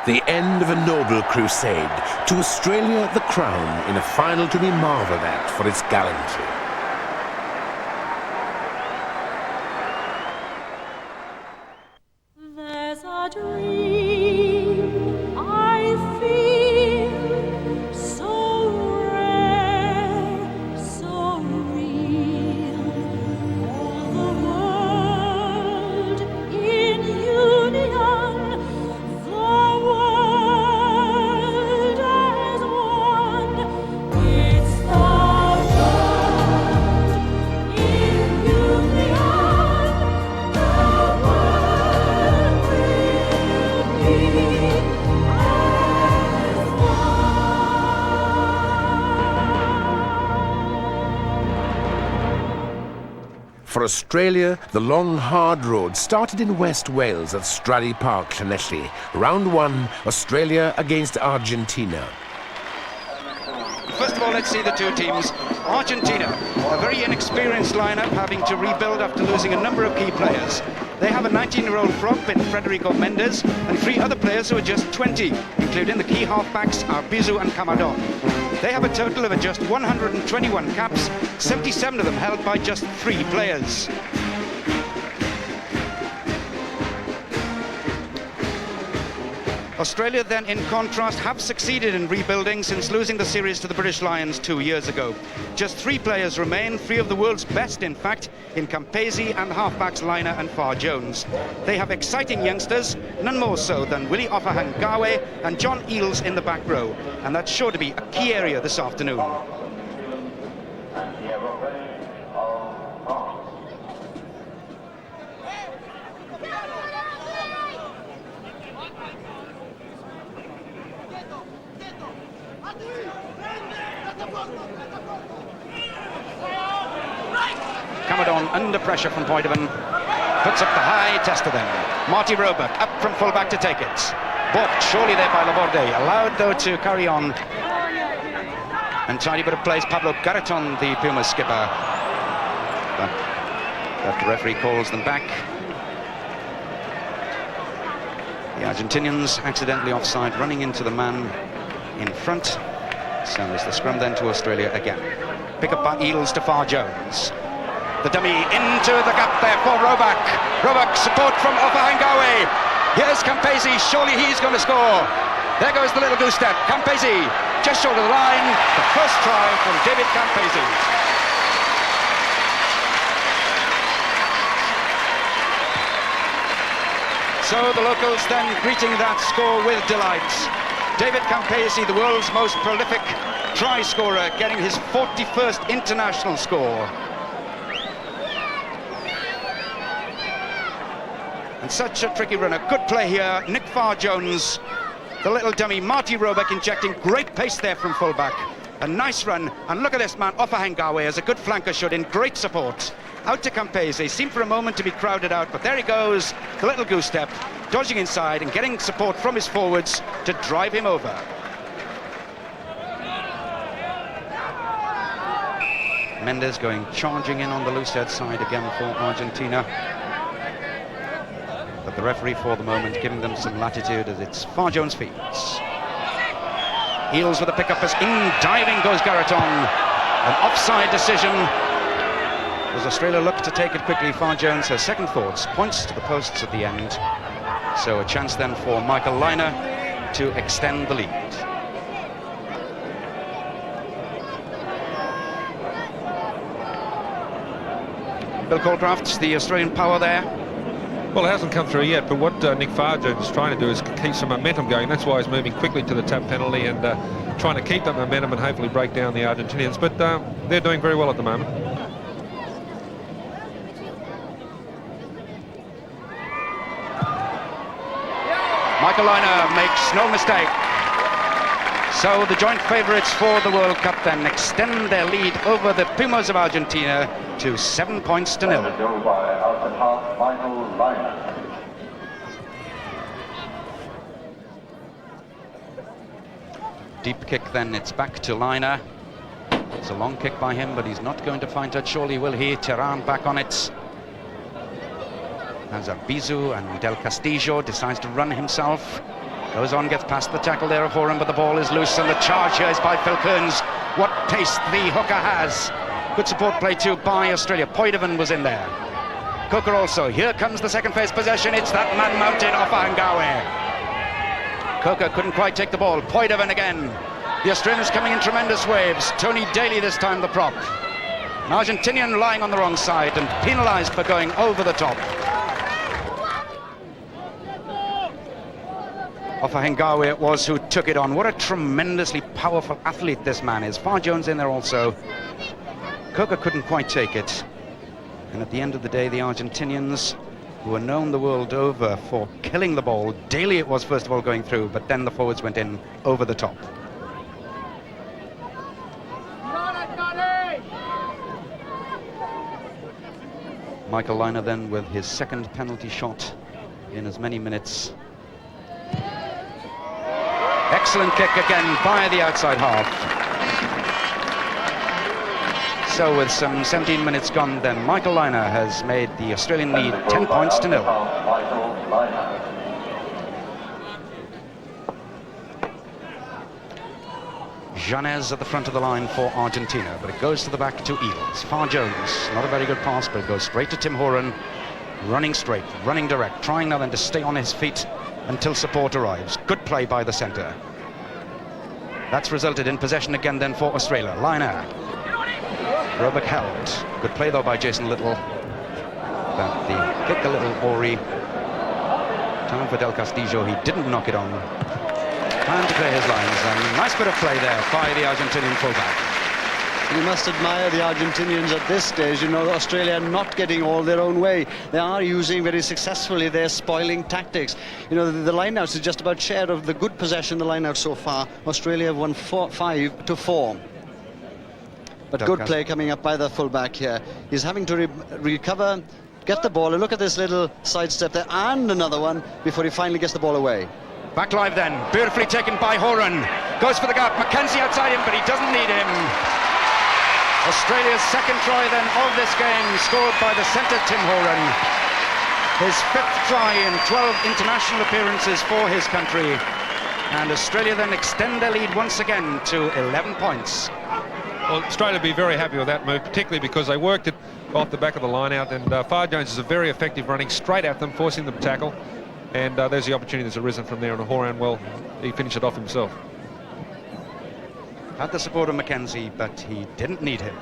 The end of a noble crusade, to Australia the crown in a final to be marvelled at for its gallantry. There's a dream I feel, so rare, so real. All the world in union, the world as one. It's the world in union, the world will be as one. For Australia, the long, hard road started in West Wales at Stradey Park, Llanelli. Round 1, Australia against Argentina. First of all, let's see the two teams. Argentina, a very inexperienced lineup, having to rebuild after losing a number of key players. They have a 19-year-old prop in Federico Mendes and 3 other players who are just 20, including the key halfbacks Arbizu and Camadon. They have a total of just 121 caps, 77 of them held by just 3 players. Australia then, in contrast, have succeeded in rebuilding since losing the series to the British Lions 2 years ago. Just 3 players remain, 3 of the world's best, in fact, in Campese and halfbacks Liner and Far Jones. They have exciting youngsters, none more so than Willie Ofahangawe and John Eales in the back row, and that's sure to be a key area this afternoon. Camadon under pressure from Poitevin, puts up the high test to them. Marty Roebuck up from fullback to take it. Balked surely there by Laborde, allowed though to carry on. And tidy bit of plays, Pablo Garreton, the Pumas skipper. But the referee calls them back. The Argentinians accidentally offside, running into the man in front. So there's the scrum then to Australia again. Pick up by Eales to Far Jones. The dummy into the gap there for Roebuck. Roebuck support from Ofahangawe. Here's Campese, surely he's going to score. There goes the little goose step. Campese just short of the line. The first try from David Campese. So the locals then greeting that score with delight. David Campese, the world's most prolific try scorer, getting his 41st international score. And such a tricky runner. Good play here. Nick Far Jones, the little dummy. Marty Roebuck injecting great pace there from fullback. A nice run. And look at this man, Ofahangawe, as a good flanker should, in great support. Out to Campese. Seemed for a moment to be crowded out, but there he goes. The little goose step, dodging inside and getting support from his forwards to drive him over. Mendes going charging in on the loose head side again for Argentina. But the referee for the moment giving them some latitude as it's Far Jones fields. Eales with a pick-up as in diving goes Garreton. An offside decision as Australia look to take it quickly. Far Jones has second thoughts, points to the posts at the end. So a chance then for Michael Liner to extend the lead. Bill Calcraft, the Australian power there. Well, it hasn't come through yet, but what Nick Far Jones is trying to do is keep some momentum going. That's why he's moving quickly to the tap penalty and trying to keep that momentum and hopefully break down the Argentinians. But they're doing very well at the moment. Michael Liner makes no mistake. So the joint favourites for the World Cup then extend their lead over the Pumas of Argentina to 7 points to 0. Deep kick then, it's back to Liner. It's a long kick by him, but he's not going to find it, surely will he? Terran back on it. As Arbizu and Del Castillo decides to run himself. Goes on, gets past the tackle there of Horan, but the ball is loose, and the charge here is by Phil Kearns. What pace the hooker has. Good support play too by Australia. Poidovan was in there. Cooker also. Here comes the second phase possession. It's that man mountain off Ahangawe. Cooker couldn't quite take the ball. Poidovan again. The Australians coming in tremendous waves. Tony Daly this time the prop. An Argentinian lying on the wrong side and penalised for going over the top. Ahangawe it was who took it on. What a tremendously powerful athlete this man is. Farr Jones in there also. Cooker couldn't quite take it. And at the end of the day, the Argentinians, who are known the world over for killing the ball, Daly it was first of all going through, but then the forwards went in over the top. Michael Liner then with his second penalty shot in as many minutes. Excellent kick again by the outside half. So with some 17 minutes gone then, Michael Liner has made the Australian lead 10 points to 0. Janez at the front of the line for Argentina, but it goes to the back to Eales. Farr Jones, not a very good pass, but it goes straight to Tim Horan, running straight, running direct, trying now then to stay on his feet until support arrives. Good play by the centre. That's resulted in possession again then for Australia. Liner. Roebuck held. Good play though by Jason Little. But the kick a little awry. Time for Del Castillo. He didn't knock it on. Time to clear his lines. And nice bit of play there by the Argentinian fullback. You must admire the Argentinians at this stage. You know, Australia not getting all their own way. They are using very successfully their spoiling tactics. You know, the lineouts is just about share of the good possession, the lineouts so far. Australia have won 5-4. But good play coming up by the fullback here. He's having to recover, get the ball, and look at this little sidestep there, and another one before he finally gets the ball away. Back live then, beautifully taken by Horan. Goes for the gap, Mackenzie outside him, but he doesn't need him. Australia's second try then of this game, scored by the centre Tim Horan. His 5th try in 12 international appearances for his country. And Australia then extend their lead once again to 11 points. Well, Australia will be very happy with that move, particularly because they worked it off the back of the line out, and Farr Jones is a very effective running straight at them, forcing them to tackle. And there's the opportunity that's arisen from there, and Horan, well, he finished it off himself. Had the support of Mackenzie, but he didn't need him.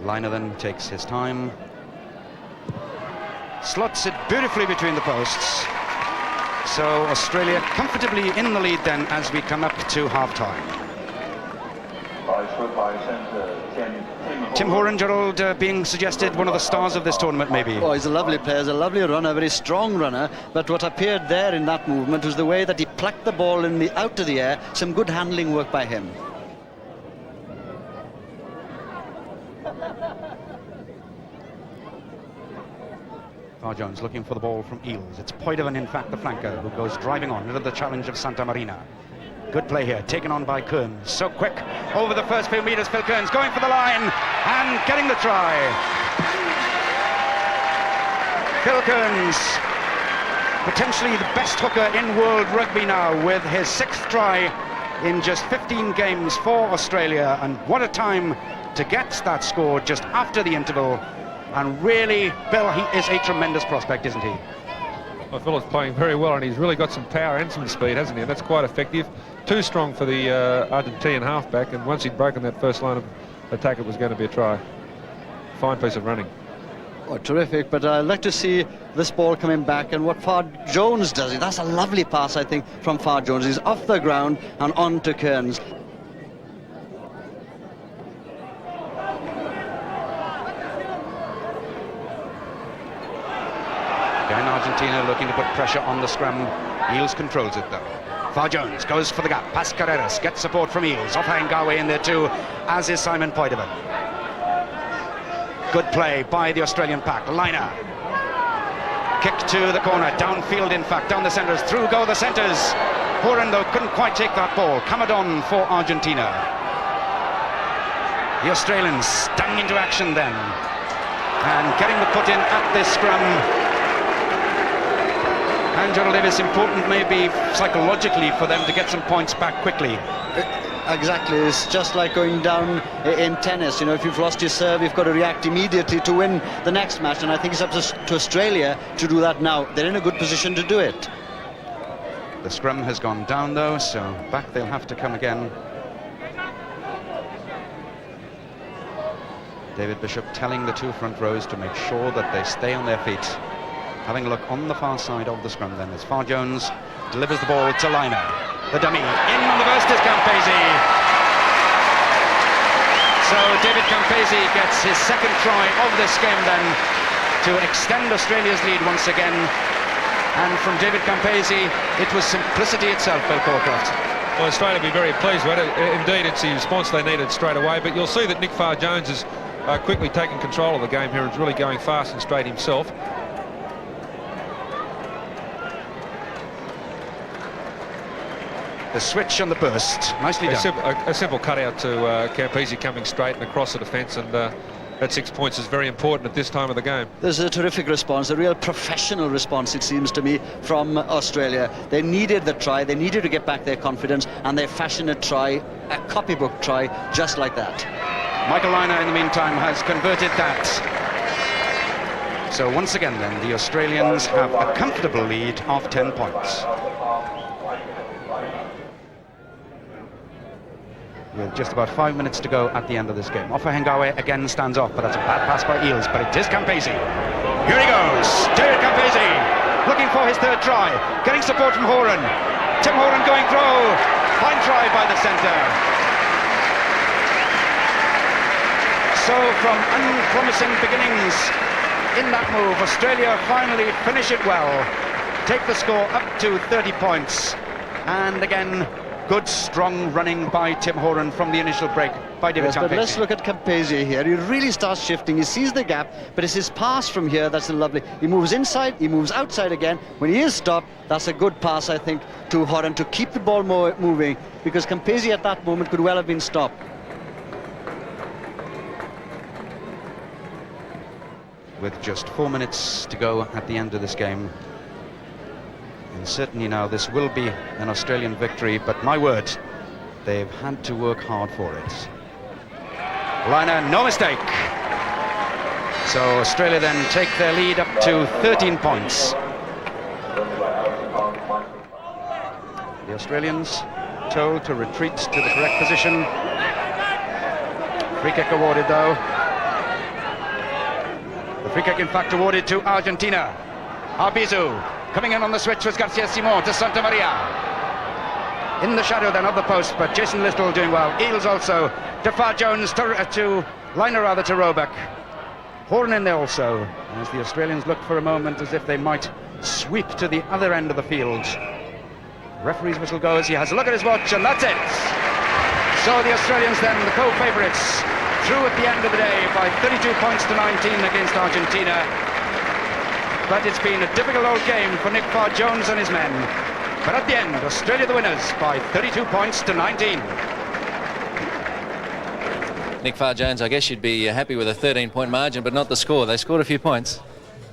Liner then takes his time. Slots it beautifully between the posts. So Australia comfortably in the lead then as we come up to half-time. Tim Horan, Gerald, being suggested one of the stars of this tournament, maybe. Oh, he's a lovely player, he's a lovely runner, a very strong runner. But what appeared there in that movement was the way that he plucked the ball out of the air. Some good handling work by him. Farr Jones looking for the ball from Eales. It's Poidovan, in fact, the flanker, who goes driving on into the challenge of Santa Marina. Good play here, taken on by Kearns. So quick, over the first few metres, Phil Kearns going for the line and getting the try. Phil Kearns, potentially the best hooker in world rugby now, with his 6th try in just 15 games for Australia. And what a time to get that score just after the interval. And really, Bill, he is a tremendous prospect, isn't he? Well, Phil is playing very well, and he's really got some power and some speed, hasn't he? And that's quite effective. Too strong for the Argentinian halfback, and once he'd broken that first line of attack, it was going to be a try. Fine piece of running. Oh, terrific, but I'd like to see this ball coming back and what Farr Jones does. That's a lovely pass, I think, from Farr Jones. He's off the ground and on to Kearns. Again, Argentina looking to put pressure on the scrum. Eales controls it, though. Farr Jones goes for the gap, past Carreras, gets support from Eales. Off Ahangawe in there too, as is Simon Poidovan. Good play by the Australian pack. Liner. Kick to the corner, downfield in fact, down the centres, through go the centres. Horan though couldn't quite take that ball. Camadon for Argentina. The Australians stung into action then. And getting the put in at this scrum find, Gerald Davis, important maybe psychologically for them to get some points back quickly. Exactly, it's just like going down in tennis. You know, if you've lost your serve, you've got to react immediately to win the next match, and I think it's up to Australia to do that now. They're in a good position to do it. The scrum has gone down though, so back they'll have to come again. David Bishop telling the two front rows to make sure that they stay on their feet. Having a look on the far side of the scrum then as Far Jones delivers the ball to Liner. The dummy in on the burst is Campese. So David Campese gets his second try of this game then to extend Australia's lead once again. And from David Campese, it was simplicity itself, Bill Courcroft. Well, Australia will be very pleased with it. Indeed, it's the response they needed straight away. But you'll see that Nick Farr Jones is quickly taking control of the game here and is really going fast and straight himself. The switch on the burst, nicely done. A simple cutout to Campese coming straight and across the defence, and that 6 points is very important at this time of the game. There's a terrific response, a real professional response, it seems to me, from Australia. They needed the try, they needed to get back their confidence, and they fashioned a try, a copybook try, just like that. Michael Liner, in the meantime, has converted that. So once again, then, the Australians have a comfortable lead of 10 points. With just about 5 minutes to go at the end of this game. Offa Hengawe again stands off, but that's a bad pass by Eales, but it is Campese. Here he goes, David Campese, looking for his third try, getting support from Horan. Tim Horan going through, fine try by the centre. So from unpromising beginnings in that move, Australia finally finish it well, take the score up to 30 points, and again, good, strong running by Tim Horan from the initial break by David Campese. But let's look at Campese here. He really starts shifting. He sees the gap, but it's his pass from here that's lovely. He moves inside, he moves outside again. When he is stopped, that's a good pass, I think, to Horan to keep the ball moving, because Campese at that moment could well have been stopped. With just 4 minutes to go at the end of this game. And certainly now this will be an Australian victory, but my word, they've had to work hard for it. Liner, no mistake. So Australia then take their lead up to 13 points. The Australians told to retreat to the correct position. Free kick awarded though. The free kick in fact awarded to Argentina. Arbizu. Coming in on the switch was Garcia Simon to Santa Maria. In the shadow then of the post, but Jason Little doing well. Eales also to Far Jones, to Liner rather, to Roebuck. Horan in there also, as the Australians look for a moment as if they might sweep to the other end of the field. Referee's whistle goes, he has a look at his watch, and that's it. So the Australians then, the co-favourites, through at the end of the day by 32 points to 19 against Argentina. But it's been a difficult old game for Nick Farr Jones and his men. But at the end, Australia the winners by 32 points to 19. Nick Farr Jones, I guess you'd be happy with a 13-point margin, but not the score. They scored a few points.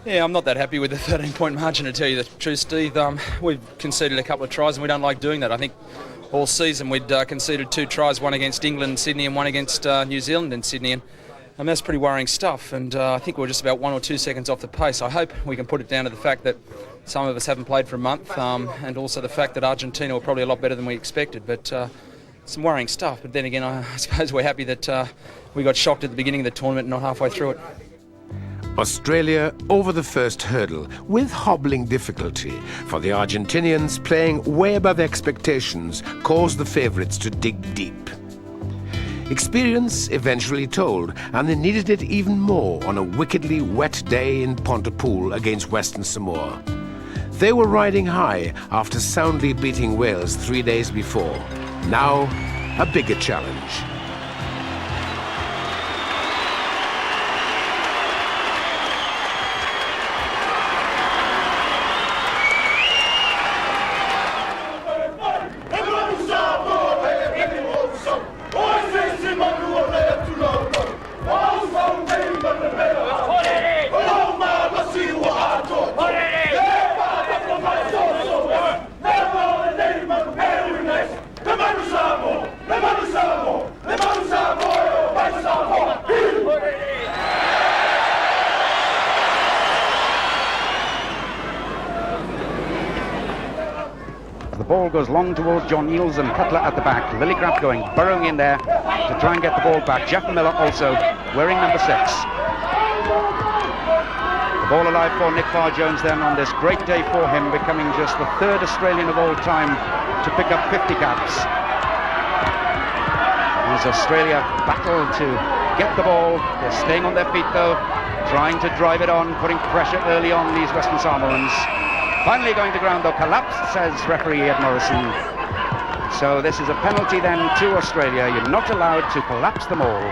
Yeah, I'm not that happy with the 13-point margin, to tell you the truth, Steve. We've conceded a couple of tries, and we don't like doing that. I think all season we'd conceded 2 tries, one against England and Sydney and one against New Zealand and Sydney. And that's pretty worrying stuff, and I think we're just about 1 or 2 seconds off the pace. I hope we can put it down to the fact that some of us haven't played for a month, and also the fact that Argentina were probably a lot better than we expected. But some worrying stuff. But then again, I suppose we're happy that we got shocked at the beginning of the tournament and not halfway through it. Australia over the first hurdle with hobbling difficulty, for the Argentinians playing way above expectations caused the favourites to dig deep. Experience eventually told, and they needed it even more on a wickedly wet day in Pontypool against Western Samoa. They were riding high after soundly beating Wales 3 days before. Now, a bigger challenge. The ball goes long towards John Eales and Cutler at the back. Lillicrap burrowing in there to try and get the ball back. Jeff Miller also wearing number 6. The ball alive for Nick Farr-Jones then on this great day for him, becoming just the 3rd Australian of all time to pick up 50 caps. As Australia battle to get the ball, they're staying on their feet though, trying to drive it on, putting pressure early on these Western Samoans. Finally going to ground though, collapsed, says referee Ed Morrison. So this is a penalty then to Australia. You're not allowed to collapse them all.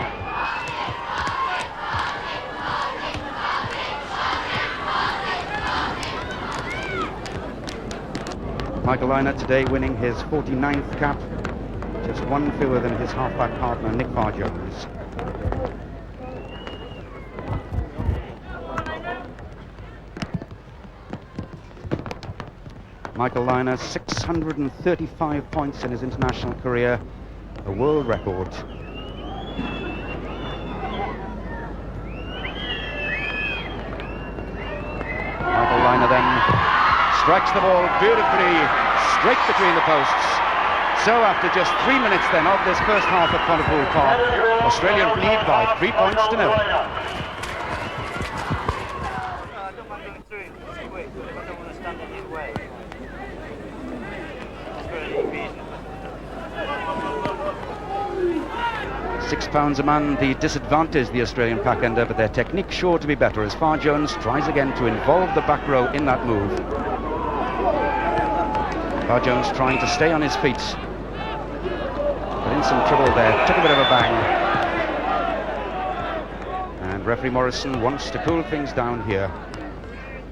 Michael Lynott today winning his 49th cap, just one fewer than his halfback partner Nick Farr-Jones. Michael Lynott, 635 points in his international career, a world record. Michael Lynott then strikes the ball beautifully straight between the posts. So after just 3 minutes then of this first half at Pontypool Park, Australia lead by 3 points to 0. £6 a man, the disadvantage the Australian pack under, but their technique sure to be better as Farr-Jones tries again to involve the back row in that move. Farr-Jones trying to stay on his feet, but in some trouble there, took a bit of a bang. And referee Morrison wants to cool things down here.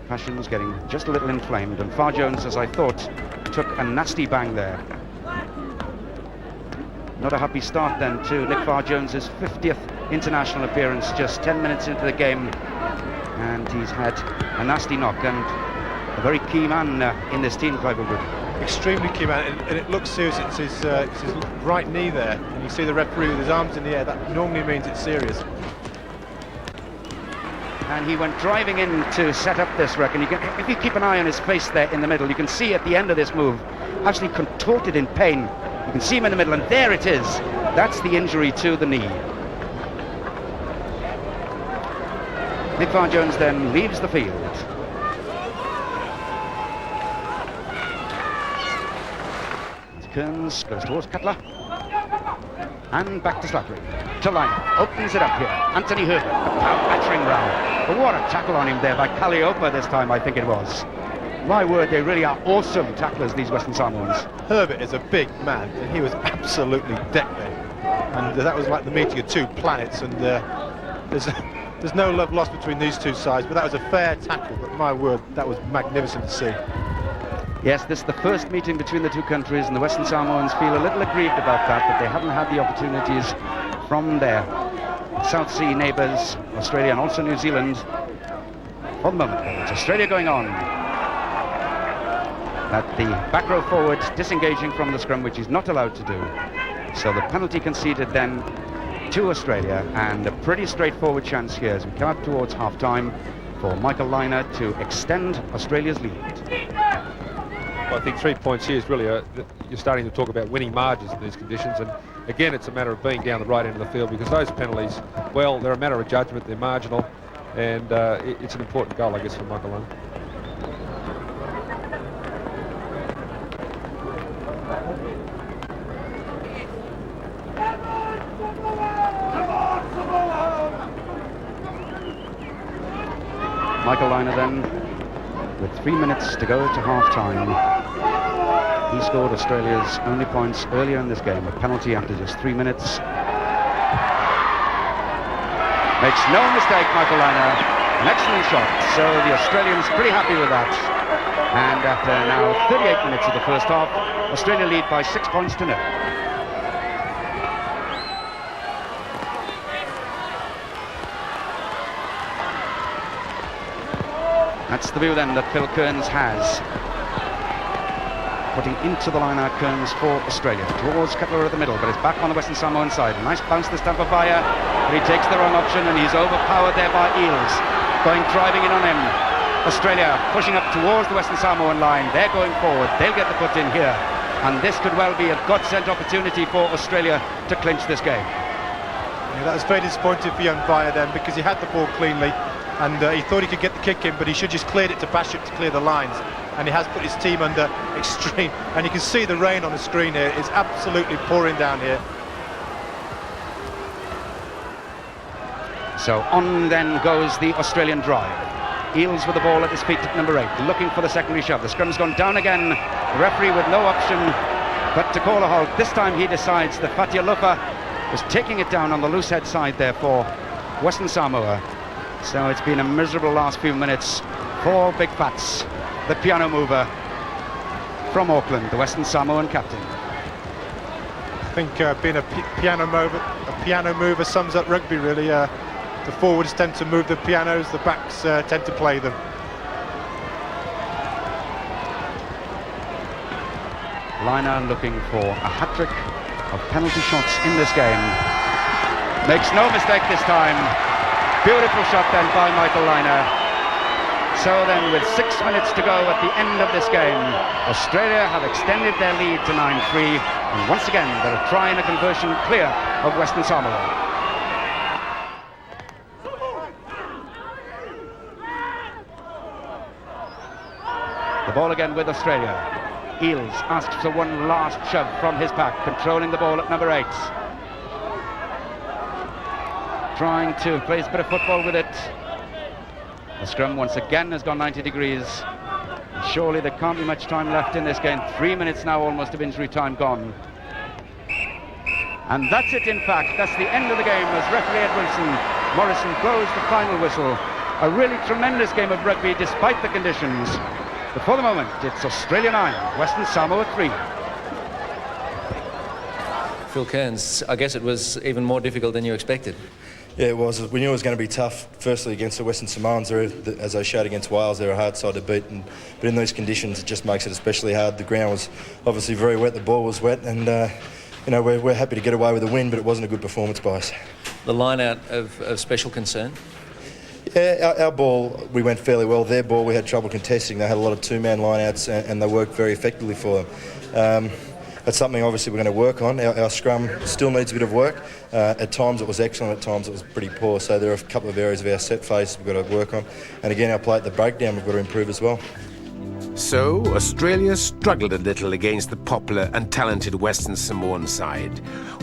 Passions getting just a little inflamed, and Farr-Jones, as I thought, took a nasty bang there. Not a happy start then to Nick Farr-Jones' 50th international appearance, just 10 minutes into the game, and he's had a nasty knock, and a very key man in this team, Clive Woodward. Extremely key man, and it looks serious. It's his right knee there, and you see the referee with his arms in the air. That normally means it's serious. And he went driving in to set up this wreck, and if you keep an eye on his face there in the middle, you can see at the end of this move, actually contorted in pain. You can see him in the middle, and there it is. That's the injury to the knee. Nick Farr-Jones then leaves the field. As Kearns goes towards Cutler. And back to Slattery. To Lynott. Opens it up here. Anthony Herbert. A battering round. But what a tackle on him there by Calliope this time, I think it was. My word, they really are awesome tacklers, these Western Samoans. Herbert is a big man, and he was absolutely decked. And that was like the meeting of two planets, and there's no love lost between these two sides, but that was a fair tackle. But my word, that was magnificent to see. Yes, this is the first meeting between the two countries, and the Western Samoans feel a little aggrieved about that they haven't had the opportunities from their South Sea neighbours, Australia and also New Zealand. For the moment, it's Australia going on. At the back row forward, disengaging from the scrum, which he's not allowed to do. So the penalty conceded then to Australia, and a pretty straightforward chance here as we come up towards half-time for Michael Lynott to extend Australia's lead. Well, I think 3 points here is really you're starting to talk about winning margins in these conditions, and again it's a matter of being down the right end of the field, because those penalties, well, they're a matter of judgment, they're marginal, and it's an important goal, I guess, for Michael Lynott. Michael Lynott then, with 3 minutes to go to half-time. He scored Australia's only points earlier in this game, a penalty after just 3 minutes. Makes no mistake, Michael Lynott, an excellent shot. So the Australians pretty happy with that. And after now 38 minutes of the first half, Australia lead by 6 points to 0. That's the view then that Phil Kearns has. Putting into the line out Kearns for Australia. Towards Cutler at the middle, but it's back on the Western Samoan side. A nice bounce this time for Vaya, but he takes the wrong option and he's overpowered there by Eales. Going driving in on him. Australia pushing up towards the Western Samoan line. They're going forward. They'll get the foot in here. And this could well be a godsend opportunity for Australia to clinch this game. Yeah, that was very disappointing for the umpire then, because he had the ball cleanly and he thought he could get the kick in, but he should just cleared it to Basham to clear the lines. And he has put his team under extreme, and you can see the rain on the screen here. It's absolutely pouring down here. So on then goes the Australian drive. Eales with the ball at his feet at number 8, looking for the secondary shove. The scrum's gone down again. The referee with no option but to call a halt. This time he decides that Fatialofa was taking it down on the loose head side there for Western Samoa. So it's been a miserable last few minutes for Big Fats, the piano mover from Auckland, the Western Samoan captain. I think being a piano mover sums up rugby really. The forwards tend to move the pianos, the backs tend to play them. Liner looking for a hat-trick of penalty shots in this game. Makes no mistake this time. Beautiful shot then by Michael Liner. So then with 6 minutes to go at the end of this game, Australia have extended their lead to 9-3, and once again they're a try and a conversion clear of Western Samoa. The ball again with Australia. Eales asks for one last shove from his pack, controlling the ball at number 8. Trying to play a bit of football with it. The scrum once again has gone 90 degrees. Surely there can't be much time left in this game. 3 minutes now almost of injury time gone. And that's it in fact. That's the end of the game as referee Ed Morrison blows the final whistle. A really tremendous game of rugby despite the conditions. But for the moment, it's Australia 9, Western Samoa 3. Phil Kearns, I guess it was even more difficult than you expected. Yeah, it was. We knew it was going to be tough, firstly against the Western Samoans. As they showed against Wales, they're a hard side to beat, but in these conditions it just makes it especially hard. The ground was obviously very wet, the ball was wet, and you know, we're happy to get away with the win, but it wasn't a good performance by us. The line-out of special concern? Yeah, our ball, we went fairly well. Their ball, we had trouble contesting. They had a lot of two-man line-outs and they worked very effectively for them. That's something obviously we're going to work on. Our scrum still needs a bit of work. At times it was excellent, at times it was pretty poor. So there are a couple of areas of our set phase we've got to work on. And again, our play at the breakdown we've got to improve as well. So, Australia struggled a little against the popular and talented Western Samoan side.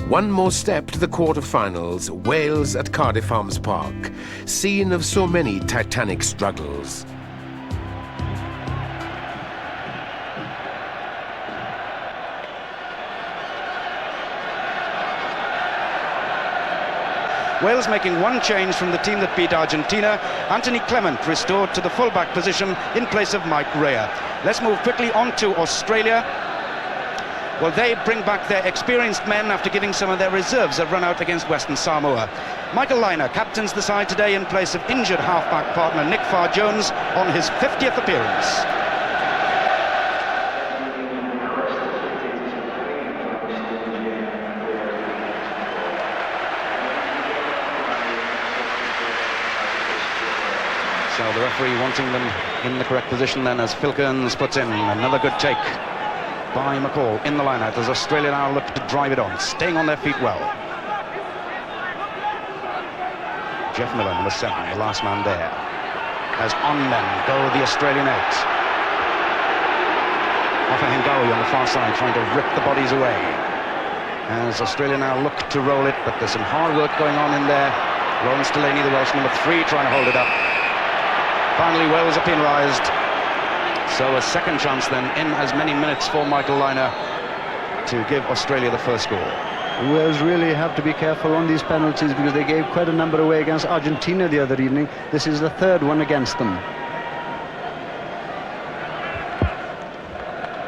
One more step to the quarter-finals, Wales at Cardiff Arms Park, scene of so many titanic struggles. Wales making one change from the team that beat Argentina. Anthony Clement restored to the fullback position in place of Mike Rea. Let's move quickly on to Australia. Well, they bring back their experienced men after giving some of their reserves a run out against Western Samoa. Michael Liner captains the side today in place of injured halfback partner Nick Farr-Jones on his 50th appearance. So the referee wanting them in the correct position then as Phil Kearns puts in another good take by McCall in the line-out as Australia now look to drive it on, staying on their feet well. Jeff Miller, number 7, the last man there. As on then go the Australian 8. Ofahengawi on the far side trying to rip the bodies away. As Australia now look to roll it, but there's some hard work going on in there. Lawrence Delaney, the Welsh number 3, trying to hold it up. Finally, Wales are penalised. So a second chance then in as many minutes for Michael Liner to give Australia the first goal. Wales really have to be careful on these penalties because they gave quite a number away against Argentina the other evening. This is the third one against them.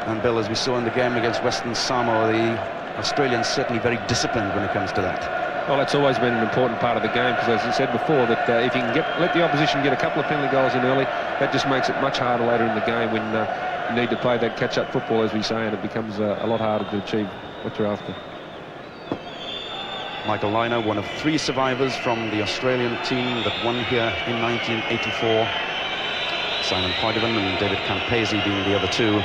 And Bill, as we saw in the game against Western Samoa, the Australians certainly very disciplined when it comes to that. Well, it's always been an important part of the game because, as I said before, that if you can let the opposition get a couple of penalty goals in early, that just makes it much harder later in the game when you need to play that catch-up football, as we say, and it becomes a lot harder to achieve what you're after. Michael Liner, one of 3 survivors from the Australian team that won here in 1984. Simon Poidevin and David Campese being the other two.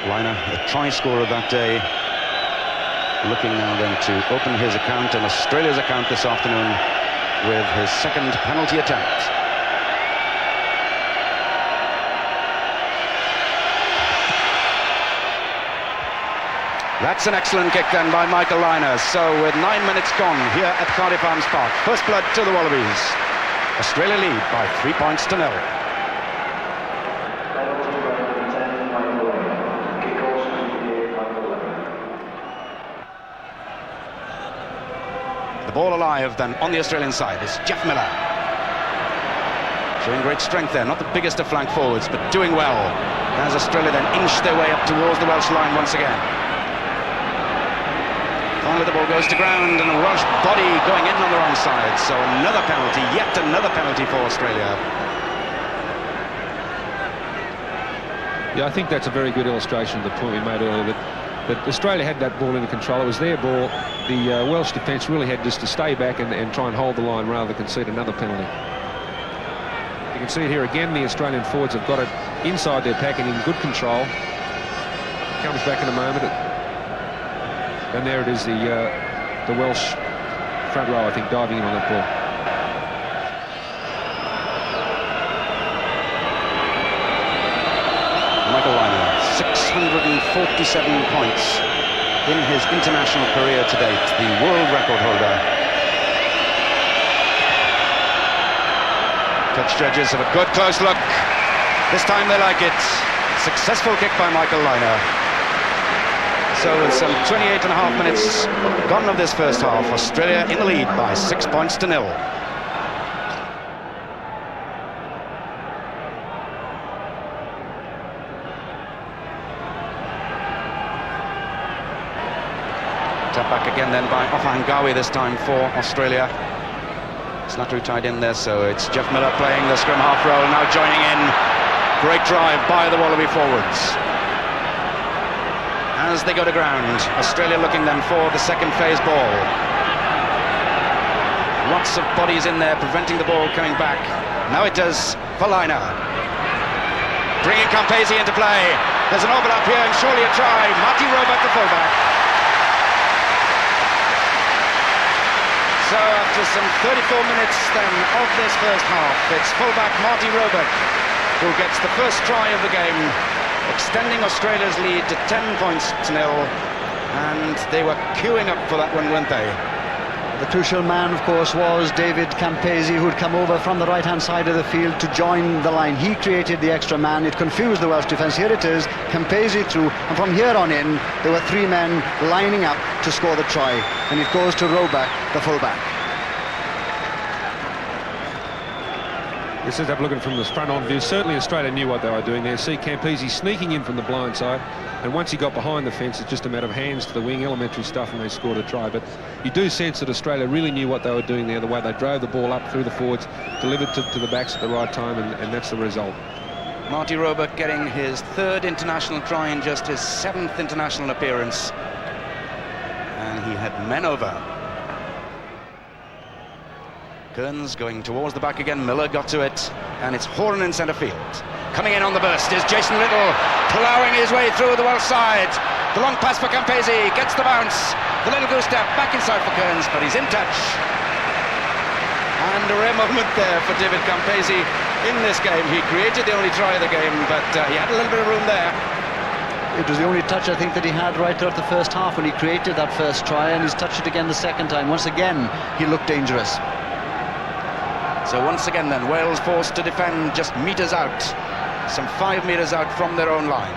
Liner, the try scorer that day, looking now then to open his account and Australia's account this afternoon with his second penalty attempt. That's an excellent kick then by Michael Liner. So with 9 minutes gone here at Cardiff Arms Park, first blood to the Wallabies. Australia lead by 3 points to 0. The ball alive then on the Australian side is Jeff Miller. Showing great strength there, not the biggest of flank forwards, but doing well as Australia then inch their way up towards the Welsh line once again. Finally the ball goes to ground and a Welsh body going in on the wrong side, so another penalty, yet another penalty for Australia. Yeah, I think that's a very good illustration of the point we made earlier, that Australia had that ball under control. It was their ball. The Welsh defence really had just to stay back and try and hold the line rather than concede another penalty. You can see it here again, the Australian forwards have got it inside their pack and in good control. Comes back in a moment. And there it is, the Welsh front row, I think, diving in on that ball. Michael Liner, 647 points in his international career to date, the world record holder. Touch judges have a good close look. This time they like it. Successful kick by Michael Liner. So with some 28.5 minutes gone of this first half, Australia in the lead by 6 points to 0. Tap back again then by Ofahangawi this time for Australia. Slattery tied in there, so it's Jeff Miller playing the scrum half roll, now joining in. Great drive by the Wallaby forwards. As they go to ground, Australia looking then for the second phase ball. Lots of bodies in there preventing the ball coming back. Now it does for Liner. Bringing Campese into play. There's an overlap here and surely a try. Marty Roebuck, the fullback. So after some 34 minutes then of this first half, it's fullback Marty Roebuck who gets the first try of the game, extending Australia's lead to 10 points to 0, and they were queuing up for that one, weren't they? The crucial man, of course, was David Campese, who'd come over from the right-hand side of the field to join the line. He created the extra man. It confused the Welsh defence. Here it is, Campese through, and from here on in, there were three men lining up to score the try, and it goes to Roebuck, the fullback. This is up looking from the front-on view. Certainly Australia knew what they were doing there. See Campese sneaking in from the blind side, and once he got behind the fence, it's just a matter of hands to the wing, elementary stuff, and they scored a try. But you do sense that Australia really knew what they were doing there, the way they drove the ball up through the forwards, delivered to the backs at the right time, and that's the result. Marty Roebuck getting his third international try in just his 7th international appearance, and he had men over. Kearns going towards the back again. Miller got to it, and it's Horan in centre field. Coming in on the burst is Jason Little, ploughing his way through the Welsh side. The long pass for Campese, gets the bounce. The little goose step back inside for Kearns, but he's in touch. And a rare moment there for David Campese in this game. He created the only try of the game, but he had a little bit of room there. It was the only touch, I think, that he had right throughout the first half when he created that first try, and he's touched it again the second time. Once again, he looked dangerous. So once again then, Wales forced to defend just metres out, some 5 metres out from their own line.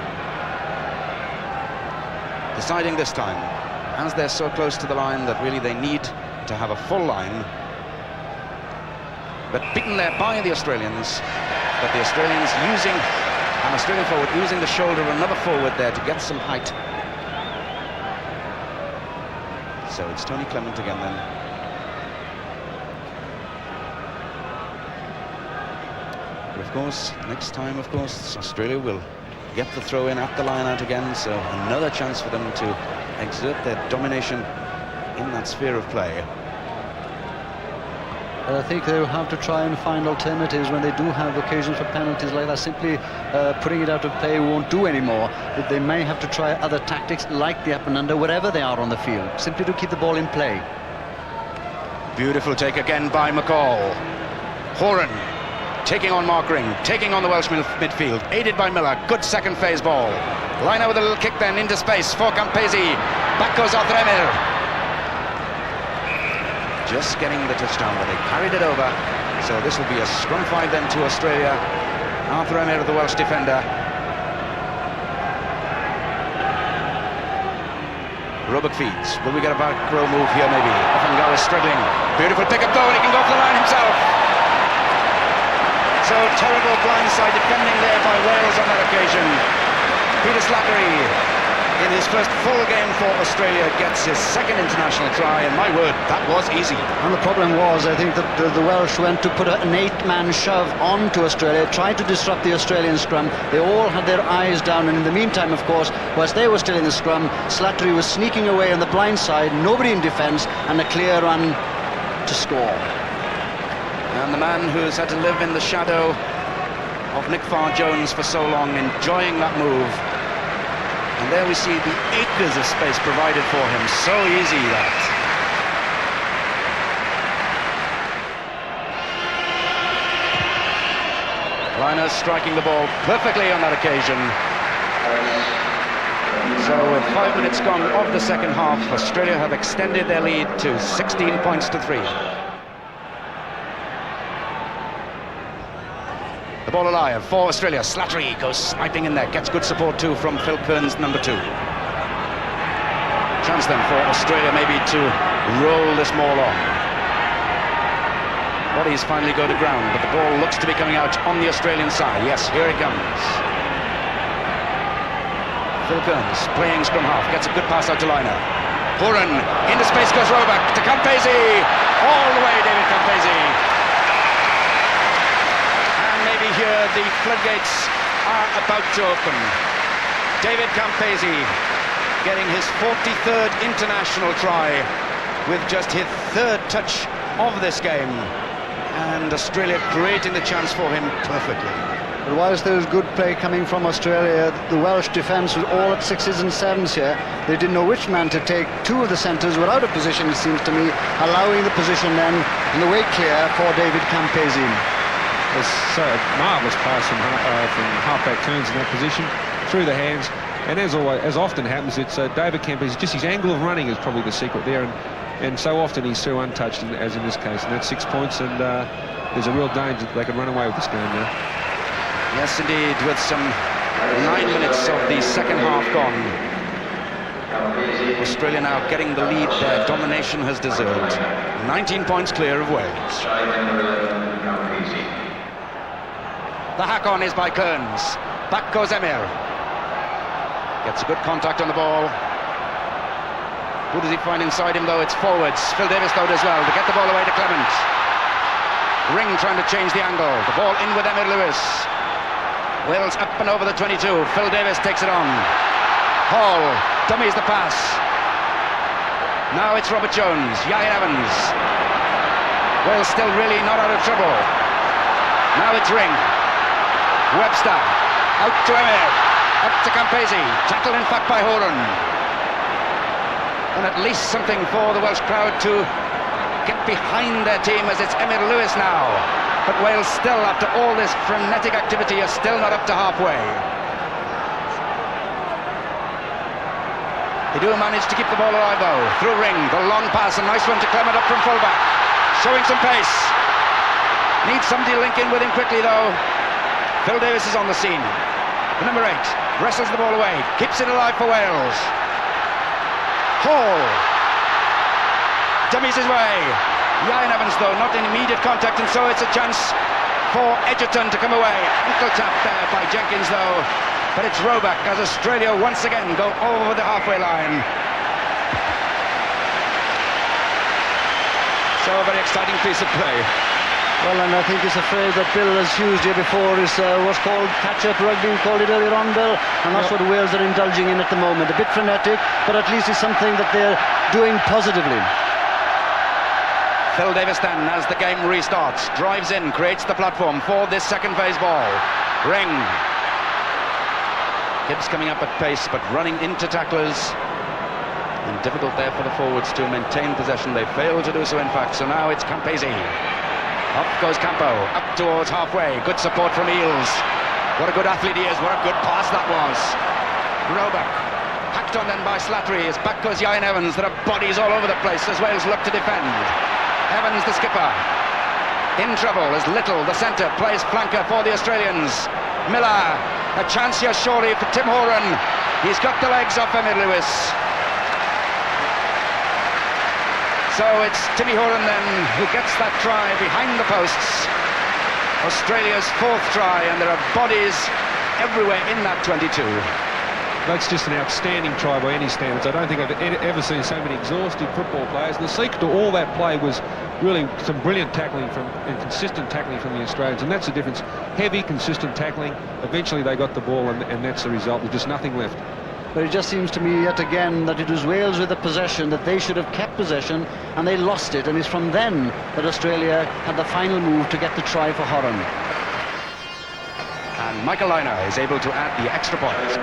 Deciding this time, as they're so close to the line that really they need to have a full line, but beaten there by the Australians, but the Australians using an Australian forward, using the shoulder of another forward there to get some height. So it's Tony Clement again then. But of course, next time, of course, Australia will get the throw in at the line out again, so another chance for them to exert their domination in that sphere of play. I think they will have to try and find alternatives when they do have occasions for penalties like that. Simply putting it out of play won't do anymore. They may have to try other tactics like the up and under wherever they are on the field, simply to keep the ball in play. Beautiful take again by McCall. Horan taking on Mark Ring, taking on the Welsh midfield, aided by Miller. Good second phase ball. Liner with a little kick then into space for Campesi. Back goes Arthur Emir. Just getting the touchdown, but they carried it over. So this will be a scrum five then to Australia. Arthur Emir, the Welsh defender. Roebuck feeds. Will we get a back row move here maybe? Offengar is struggling. Beautiful pick-up though, and he can go off the line himself. So terrible blindside defending there by Wales on that occasion. Peter Slattery, in his first full game for Australia, gets his second international try, and my word, that was easy. And the problem was, I think that the Welsh went to put an 8-man shove onto Australia, tried to disrupt the Australian scrum. They all had their eyes down, and in the meantime, of course, whilst they were still in the scrum, Slattery was sneaking away on the blind side, nobody in defence, and a clear run to score. And the man who's had to live in the shadow of Nick Farr-Jones for so long, enjoying that move. And there we see the acres of space provided for him. So easy, that. Liner striking the ball perfectly on that occasion. So with 5 minutes gone of the second half, Australia have extended their lead to 16 points to 3. The ball alive for Australia. Slattery goes sniping in there, gets good support too from Phil Kearns, number 2. Chance then for Australia maybe to roll this ball on. Bodies finally go to ground, but the ball looks to be coming out on the Australian side. Yes, here it comes. Phil Kearns playing scrum half, gets a good pass out to Liner. Horan into space goes Roebuck to Campesi. All the way, David Campesi. Here the floodgates are about to open. David Campesi getting his 43rd international try with just his 3rd touch of this game, and Australia creating the chance for him perfectly. But whilst there was good play coming from Australia, the Welsh defence was all at 6s and 7s here. They didn't know which man to take. 2 of the centres were out of position, it seems to me, allowing the position then in the way clear for David Campesi. It's a marvellous pass from halfback Kearns in that position, through the hands, and as often happens, it's David Campesi. Just his angle of running is probably the secret there, and so often he's through untouched, as in this case, and that's 6 points, and there's a real danger that they can run away with this game now. Yes, indeed, with some 9 minutes of the second half gone. Australia now getting the lead their domination has deserved. 19 points clear of Wales. The hack-on is by Kearns. Back goes Emir. Gets a good contact on the ball. Who does he find inside him, though? It's forwards. Phil Davis, though, does well to get the ball away to Clement. Ring trying to change the angle. The ball in with Emir Lewis. Wales up and over the 22. Phil Davis takes it on. Hall dummies the pass. Now it's Robert Jones. Ieuan Evans. Wales still really not out of trouble. Now it's Ring. Webster, out to Emir, up to Campesi, tackled in fact by Horan. And at least something for the Welsh crowd to get behind their team, as it's Emir Lewis now. But Wales still, after all this frenetic activity, are still not up to halfway. They do manage to keep the ball alive though, through Ring, the long pass, a nice one to Clement up from fullback, showing some pace. Needs somebody to link in with him quickly though. Phil Davis is on the scene. The number 8 wrestles the ball away, keeps it alive for Wales. Hall dummies his way. Ieuan Evans, though, not in immediate contact, and so it's a chance for Edgerton to come away. Ankle tap there by Jenkins, though. But it's Roebuck as Australia once again go over the halfway line. So a very exciting piece of play. Well, and I think it's a phrase that Bill has used here before, is what's called catch-up rugby. We called it earlier on, Bill, and that's what Wales are indulging in at the moment. A bit frenetic, but at least it's something that they're doing positively. Phil Davis then, as the game restarts, drives in, creates the platform for this second phase ball. Ring. Gibbs coming up at pace, but running into tacklers. And difficult there for the forwards to maintain possession. They failed to do so, in fact, so now it's Campese. Up goes Campo, up towards halfway. Good support from Eales. What a good athlete he is, what a good pass that was. Roebuck, hacked on then by Slattery, as back goes Ian Evans. There are bodies all over the place as Wales look to defend. Evans, the skipper, in trouble as Little, the centre, plays flanker for the Australians. Miller, a chance here surely for Tim Horan. He's got the legs off Emil Lewis. So it's Timmy Horan then who gets that try behind the posts. Australia's fourth try, and there are bodies everywhere in that 22. That's just an outstanding try by any standards. I don't think I've ever seen so many exhausted football players. And the secret to all that play was really some brilliant tackling and consistent tackling from the Australians, and that's the difference. Heavy, consistent tackling. Eventually they got the ball, and that's the result. There's just nothing left. But it just seems to me yet again that it was Wales with the possession, that they should have kept possession, and they lost it. And it's from then that Australia had the final move to get the try for Horan. And Michael Liner is able to add the extra point.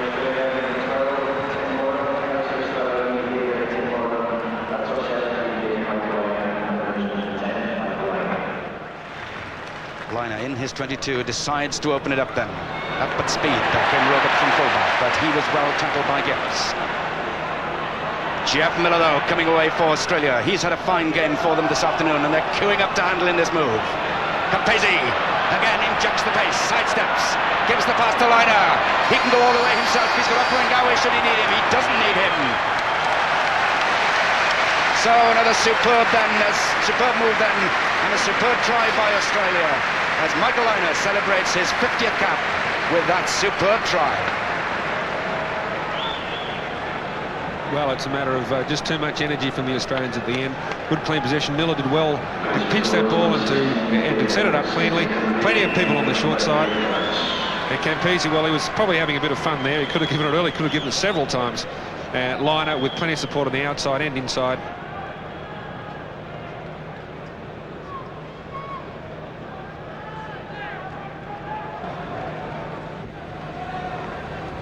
Liner in his 22 decides to open it up then. Up at speed, there came Robert from fullback, but he was well tackled by Gibbs. Jeff Miller though coming away for Australia. He's had a fine game for them this afternoon, and they're queuing up to handle in this move. Campese again injects the pace, sidesteps, gives the pass to Liner. He can go all the way himself. He's got Offengawe should he need him. He doesn't need him. So another superb move then, and a superb try by Australia, as Michael Liner celebrates his 50th cap with that superb try. Well, it's a matter of just too much energy from the Australians at the end. Good clean possession. Miller did well to pinch that ball and set it up cleanly. Plenty of people on the short side. And Campese, well, he was probably having a bit of fun there. He could have given it early, could have given it several times. Liner with plenty of support on the outside and inside.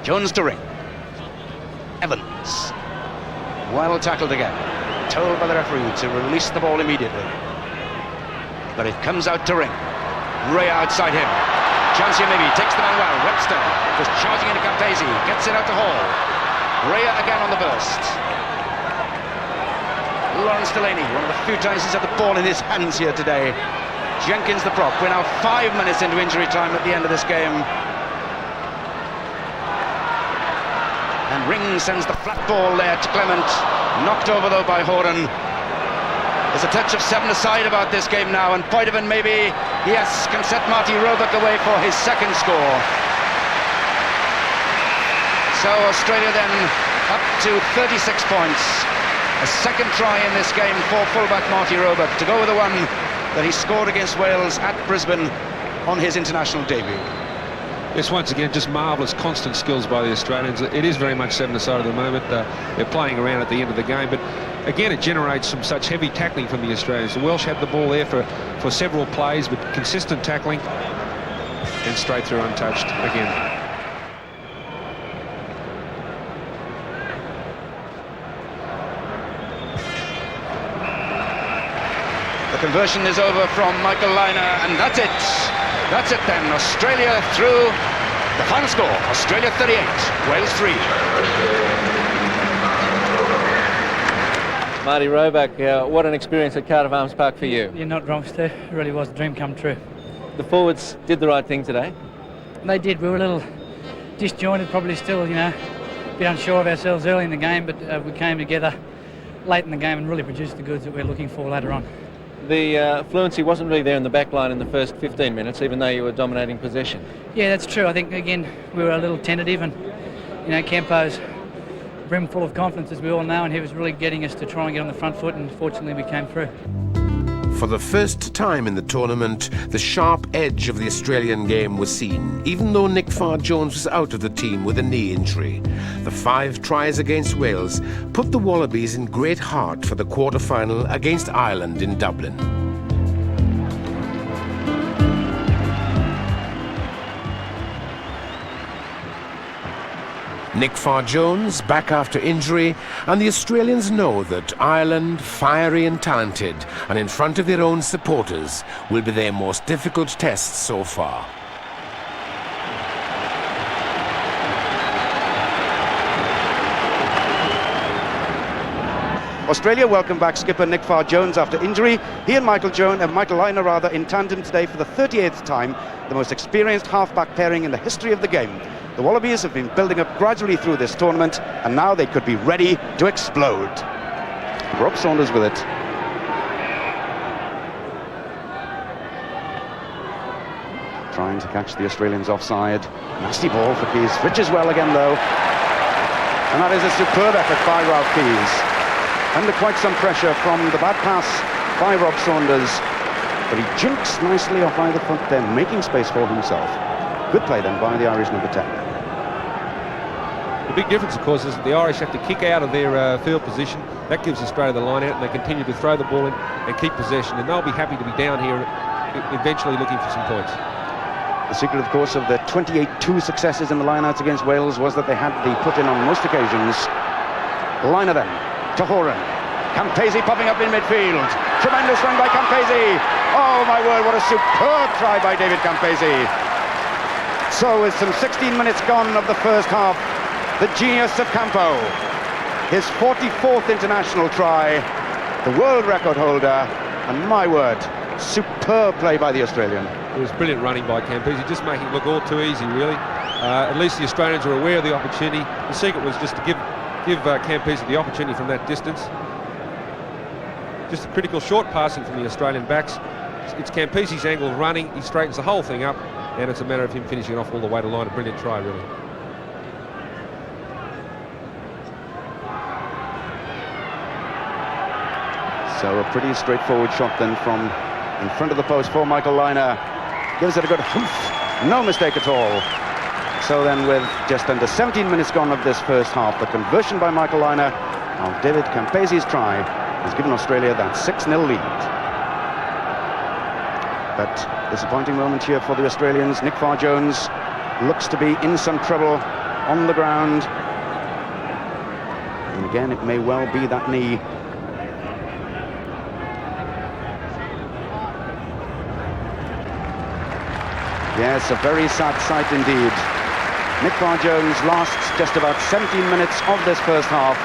Jones to Ring. Evans. Well tackled again. Told by the referee to release the ball immediately. But it comes out to Ring. Ray outside him. Chance here maybe. Takes the man well. Webster was charging into Campese. Gets it out to Hall. Ray again on the burst. Lawrence Delaney, one of the few times he's had the ball in his hands here today. Jenkins the prop. We're now 5 minutes into injury time at the end of this game. And Ring sends the flat ball there to Clement. Knocked over though by Horan. There's a touch of 7-a-side about this game now, and Poitevin maybe, yes, can set Marty Roebuck away for his second score. So Australia then up to 36 points. A second try in this game for fullback Marty Roebuck to go with the one that he scored against Wales at Brisbane on his international debut. Yes, once again, just marvellous constant skills by the Australians. It is very much 7-a-side at the moment. They're playing around at the end of the game, but again, it generates some such heavy tackling from the Australians. The Welsh had the ball there for several plays, but consistent tackling and straight through untouched again. The conversion is over from Michael Liner, and that's it. That's it then. Australia through. The final score, Australia 38, Wales 3. Marty Roebuck, what an experience at Cardiff Arms Park for you. You're not wrong, Stu. It really was a dream come true. The forwards did the right thing today. They did. We were a little disjointed, probably still, a bit unsure of ourselves early in the game, but we came together late in the game and really produced the goods that we're looking for later on. The fluency wasn't really there in the back line in the first 15 minutes, even though you were dominating possession. Yeah, that's true. I think, again, we were a little tentative, and, Campo's brimful of confidence, as we all know, and he was really getting us to try and get on the front foot, and fortunately we came through. For the first time in the tournament, the sharp edge of the Australian game was seen, even though Nick Farr-Jones was out of the team with a knee injury. The 5 tries against Wales put the Wallabies in great heart for the quarter-final against Ireland in Dublin. Nick Farr-Jones back after injury, and the Australians know that Ireland, fiery and talented, and in front of their own supporters, will be their most difficult test so far. Australia welcome back skipper Nick Farr-Jones after injury. He and Michael Lynagh in tandem today for the 38th time, the most experienced half-back pairing in the history of the game. The Wallabies have been building up gradually through this tournament, and now they could be ready to explode. Rob Saunders with it. Trying to catch the Australians offside. Nasty ball for Keys. Switches well again though. And that is a superb effort by Ralph Keys. Under quite some pressure from the bad pass by Rob Saunders, but he jinks nicely off either foot there, making space for himself. Good play then by the Irish number 10. The big difference, of course, is that the Irish have to kick out of their field position. That gives Australia the line out, and they continue to throw the ball in and keep possession, and they'll be happy to be down here eventually looking for some points. The secret, of course, of the 28-2 successes in the line-outs against Wales was that they had the put-in on most occasions. Lynagh then to Horan. Campese popping up in midfield. Tremendous run by Campese. Oh my word, what a superb try by David Campese. So with some 16 minutes gone of the first half, the genius of Campo, his 44th international try, the world record holder, and my word, superb play by the Australian. It was brilliant running by Campese, just making it look all too easy, really. At least the Australians were aware of the opportunity. The secret was just to give Campese the opportunity from that distance. Just a critical short passing from the Australian backs. It's Campese's angle of running. He straightens the whole thing up, and it's a matter of him finishing it off all the way to line. A brilliant try, really. So a pretty straightforward shot then from in front of the post for Michael Lynagh. Gives it a good hoof. No mistake at all. So then with just under 17 minutes gone of this first half, the conversion by Michael Lynagh of David Campese's try has given Australia that 6-0 lead. But disappointing moment here for the Australians. Nick Farr-Jones looks to be in some trouble on the ground. And again, it may well be that knee. Yes, a very sad sight indeed. Nick Farr-Jones lasts just about 17 minutes of this first half.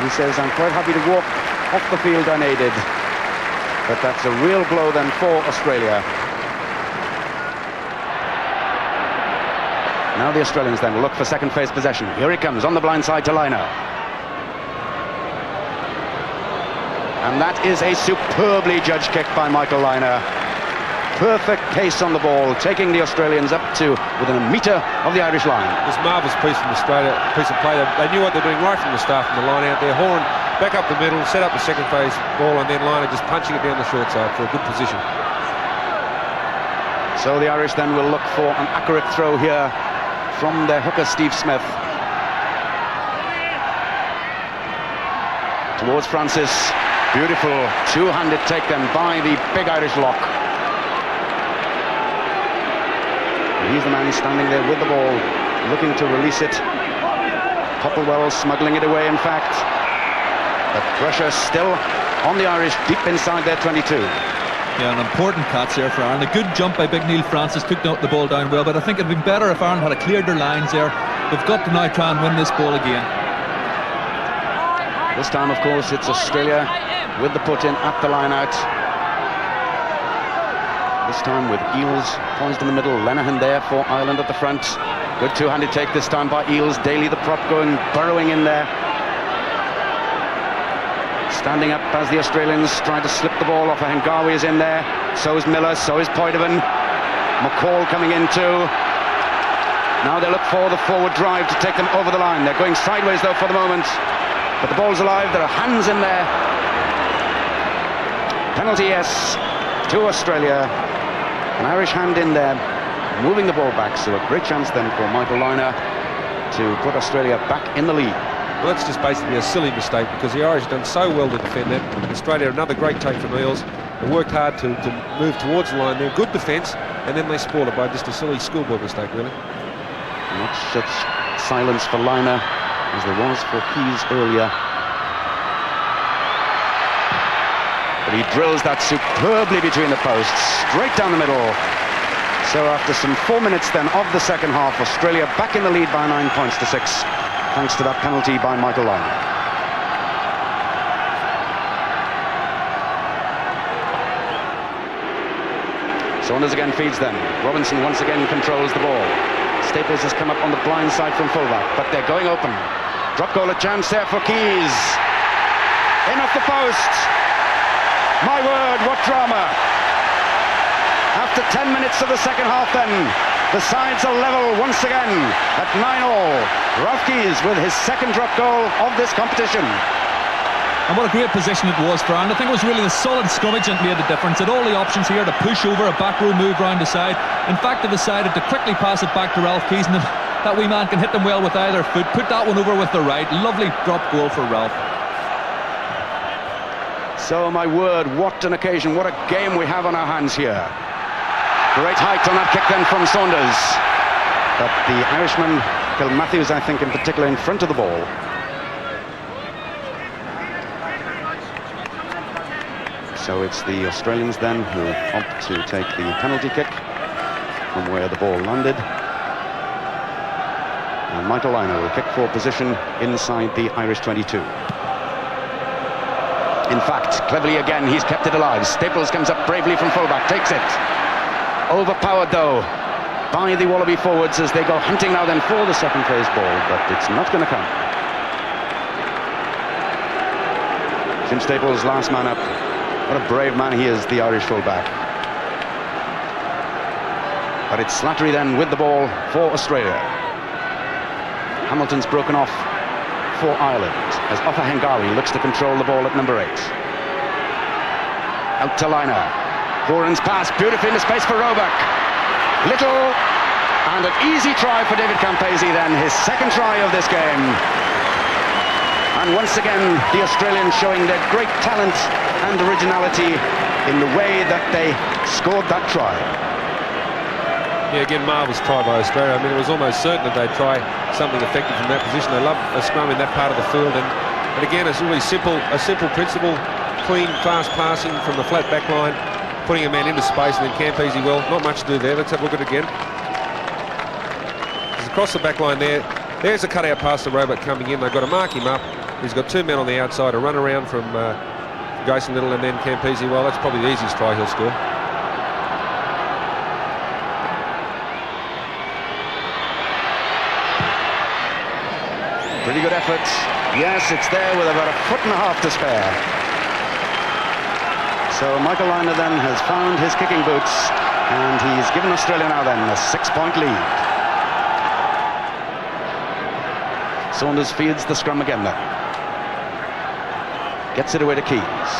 He says, I'm quite happy to walk off the field unaided. But that's a real blow then for Australia. Now the Australians then look for second phase possession. Here he comes on the blind side to Lynagh. And that is a superbly judged kick by Michael Lynagh. Perfect pace on the ball, taking the Australians up to within a metre of the Irish line. This marvellous piece from Australia, piece of play. They knew what they're doing right from the start, from the line out there. Horan back up the middle, set up the second phase ball, and then Lynagh just punching it down the short side for a good position. So the Irish then will look for an accurate throw here from their hooker Steve Smith. Towards Francis. Beautiful two-handed take then by the big Irish lock. He's the man standing there with the ball, looking to release it. Popplewell smuggling it away, in fact. But pressure still on the Irish, deep inside their 22. Yeah, an important catch there for Ireland. A good jump by big Neil Francis, took the ball down well, but I think it'd been better if Ireland had cleared their lines there. They've got to now try and win this ball again. This time, of course, it's Australia with the put-in at the line-out. This time with Eales poised in the middle, Lenihan there for Ireland at the front. Good two-handed take this time by Eales. Daly, the prop, burrowing in there. Standing up as the Australians try to slip the ball off. Hengawi is in there. So is Miller, so is Poitevin. McCall coming in too. Now they look for the forward drive to take them over the line. They're going sideways though for the moment. But the ball's alive, there are hands in there. Penalty, yes, to Australia. An Irish hand in there, moving the ball back. So a great chance then for Michael Lynagh to put Australia back in the lead. Well, that's just basically a silly mistake because the Irish have done so well to defend that. Australia, another great take from Eales. They worked hard to move towards the line there. Good defence, and then they spoiled it by just a silly schoolboy mistake, really. Not such silence for Liner, as there was for Keys earlier. But he drills that superbly between the posts, straight down the middle. So after some 4 minutes then of the second half, Australia back in the lead by 9 points to 6, thanks to that penalty by Michael Liner. Saunders again feeds them. Robinson once again controls the ball. Staples has come up on the blind side from fullback, but they're going open. Drop goal a chance there for Keys. In off the post. My word, what drama. After 10 minutes of the second half then, the sides are level once again at 9-all. Ralph Keys with his second drop goal of this competition. And what a great position it was for Ireland. I think it was really the solid scrummage that made the difference. It had all the options here to push over, a back row move round the side. In fact, they decided to quickly pass it back to Ralph Keys, and that wee man can hit them well with either foot. Put that one over with the right. Lovely drop goal for Ralph. So, my word, what an occasion, what a game we have on our hands here. Great height on that kick then from Saunders. But the Irishman, Phil Matthews, I think in particular, in front of the ball. So it's the Australians then who opt to take the penalty kick from where the ball landed. And Michael Liner will kick for position inside the Irish 22. In fact, cleverly again, he's kept it alive. Staples comes up bravely from fullback, takes it. Overpowered though by the Wallaby forwards as they go hunting now then for the second phase ball, but it's not going to come. Jim Staples, last man up. What a brave man he is, the Irish fullback. But it's Slattery then with the ball for Australia. Hamilton's broken off for Ireland as Offa Hengawi looks to control the ball at number 8. Out to Liner. Horan's pass beautifully into space for Roebuck. Little and an easy try for David Campese then, his second try of this game. And once again, the Australians showing their great talent and originality in the way that they scored that try. Yeah, again, marvellous try by Australia. I mean, it was almost certain that they'd try something effective from that position. They love a scrum in that part of the field, and again, it's really simple, a simple principle, clean, fast passing from the flat back line, putting a man into space, and then Campese, well, not much to do there. Let's have a look at it again. He's across the back line there. There's a cutout pass to Roebuck coming in. They've got to mark him up. He's got 2 men on the outside, a run around from Jason Little, and then Campese. Well, that's probably the easiest try he'll score. Pretty good effort. Yes, it's there with about 1.5 feet to spare. So Michael Liner then has found his kicking boots, and he's given Australia now then a 6-point lead. Saunders fields the scrum again then. Gets it away to Keys.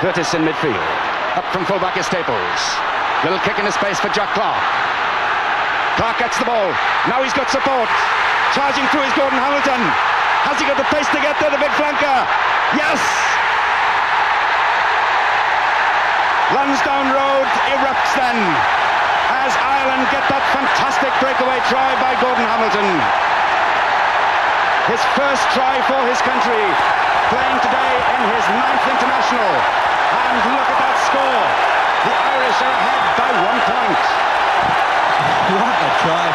Curtis in midfield. Up from fullback is Staples. Little kick into space for Jack Clark. Clark gets the ball. Now he's got support. Charging through is Gordon Hamilton. Has he got the pace to get there, the big flanker? Yes! Lansdowne Road erupts then as Ireland get that fantastic breakaway try by Gordon Hamilton. His first try for his country, playing today in his 9th international. And look at that score. The Irish are ahead by 1 point. What a try.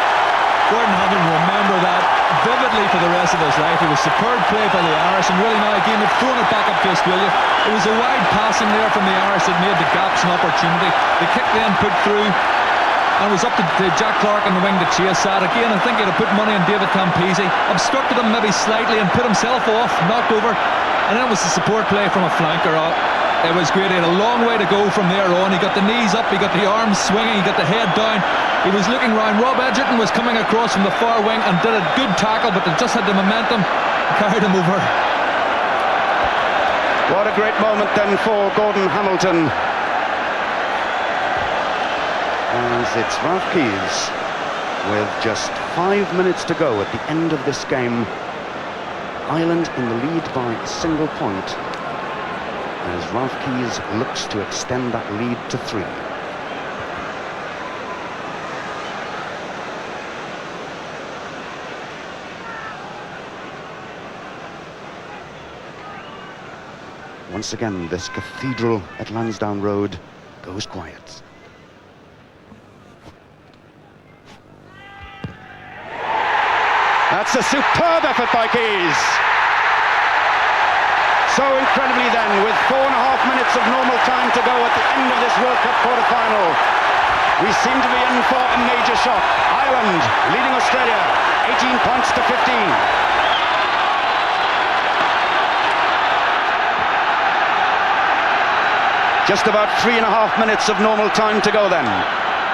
Gordon Hamilton will remember that vividly for the rest of his life. It was superb play by the Irish, and really now again they've thrown it back up to Australia. It was a wide passing there from the Irish that made the gaps an opportunity. The kick then put through, and it was up to Jack Clark on the wing to chase that. Again, I think he'd have put money on David Campese, obstructed him maybe slightly and put himself off, knocked over, and then it was the support play from a flanker. It was great. He had a long way to go from there on. He got the knees up, he got the arms swinging, he got the head down. He was looking round. Rob Edgerton was coming across from the far wing and did a good tackle, but they just had the momentum, carried him over. What a great moment then for Gordon Hamilton. As it's Ralph Keys with just 5 minutes to go at the end of this game. Ireland in the lead by a single point, as Ralph Keys looks to extend that lead to 3. once again, this cathedral at Lansdowne Road goes quiet. That's a superb effort by Keys. So incredibly then, with 4.5 minutes of normal time to go at the end of this World Cup quarter-final, we seem to be in for a major shock. Ireland leading Australia 18 points to 15. Just about 3.5 minutes of normal time to go then.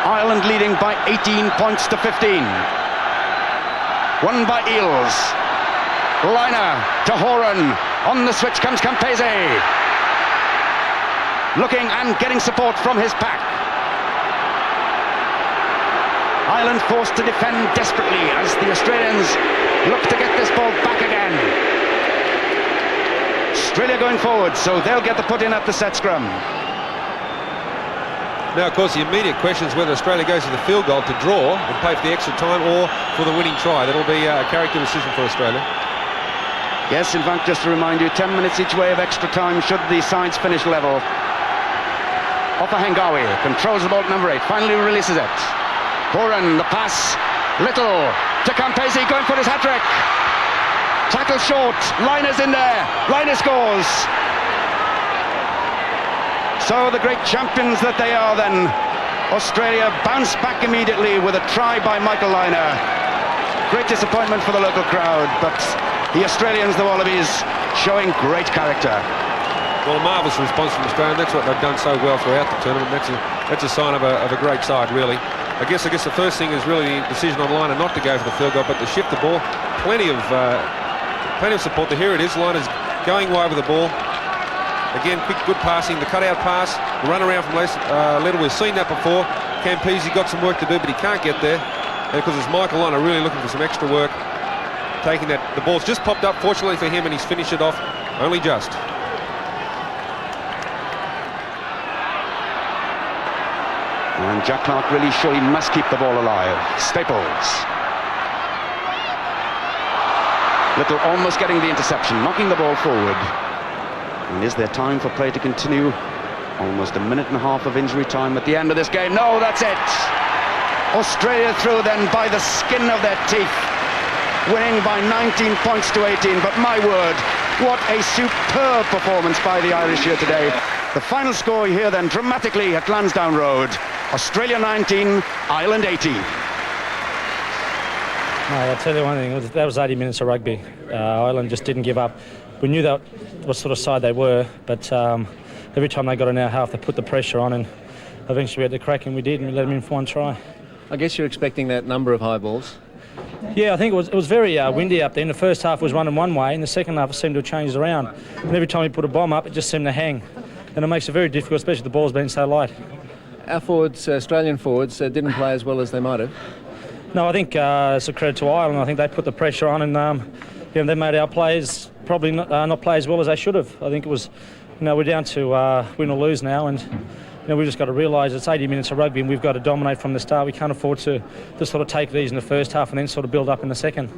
Ireland leading by 18 points to 15. Won by Eales. Liner to Horan. On the switch comes Campese. Looking and getting support from his pack. Ireland forced to defend desperately as the Australians look to get this ball back again. Australia going forward, so they'll get the put in at the set scrum. Now, of course, the immediate question is whether Australia goes for the field goal to draw and pay for the extra time, or for the winning try. That'll be a character decision for Australia. Yes, in fact, just to remind you, 10 minutes each way of extra time should the sides finish level. Ofa Hengawi controls the ball at number 8, finally releases it. Horan, the pass, Little to Campese, going for his hat-trick. Tackle short, Liner's in there, Liner scores. So the great champions that they are then, Australia bounce back immediately with a try by Michael Liner. Great disappointment for the local crowd, but the Australians, the Wallabies, showing great character. Well, a marvellous response from Australia. That's what they've done so well throughout the tournament. That's a sign of a great side, really. I guess the first thing is really the decision on Liner not to go for the field goal, but to shift the ball. Plenty of support. Here it is. Liner's going wide with the ball. Again, quick, good passing. The cutout pass, the run around from Little. We've seen that before. Campese got some work to do, but he can't get there. And because it's Michael Liner really looking for some extra work. Taking that, the ball's just popped up, fortunately for him, and he's finished it off only just. And Jack Clark really sure he must keep the ball alive. Staples. Little almost getting the interception, knocking the ball forward. And is there time for play to continue? Almost a minute and a half of injury time at the end of this game. No, that's it. Australia through then by the skin of their teeth. Winning by 19 points to 18, but my word, what a superb performance by the Irish here today. The final score here then, dramatically at Lansdowne Road. Australia 19, Ireland 18. I'll tell you one thing, that was 80 minutes of rugby. Ireland just didn't give up. We knew that what sort of side they were, but every time they got in our half, they put the pressure on, and eventually we had to crack, and we did, and we let them in for one try. I guess you're expecting that number of high balls. Yeah, I think it was very windy up there. In the first half it was running one way, in the second half it seemed to have changed around. And every time we put a bomb up, it just seemed to hang. And it makes it very difficult, especially the ball's been so light. Our forwards, Australian forwards, didn't play as well as they might have. No, I think it's a credit to Ireland. I think they put the pressure on, and they made our players probably not play as well as they should have. I think it was, we're down to win or lose now, and we've just got to realise it's 80 minutes of rugby, and we've got to dominate from the start. We can't afford to sort of take these in the first half and then sort of build up in the second.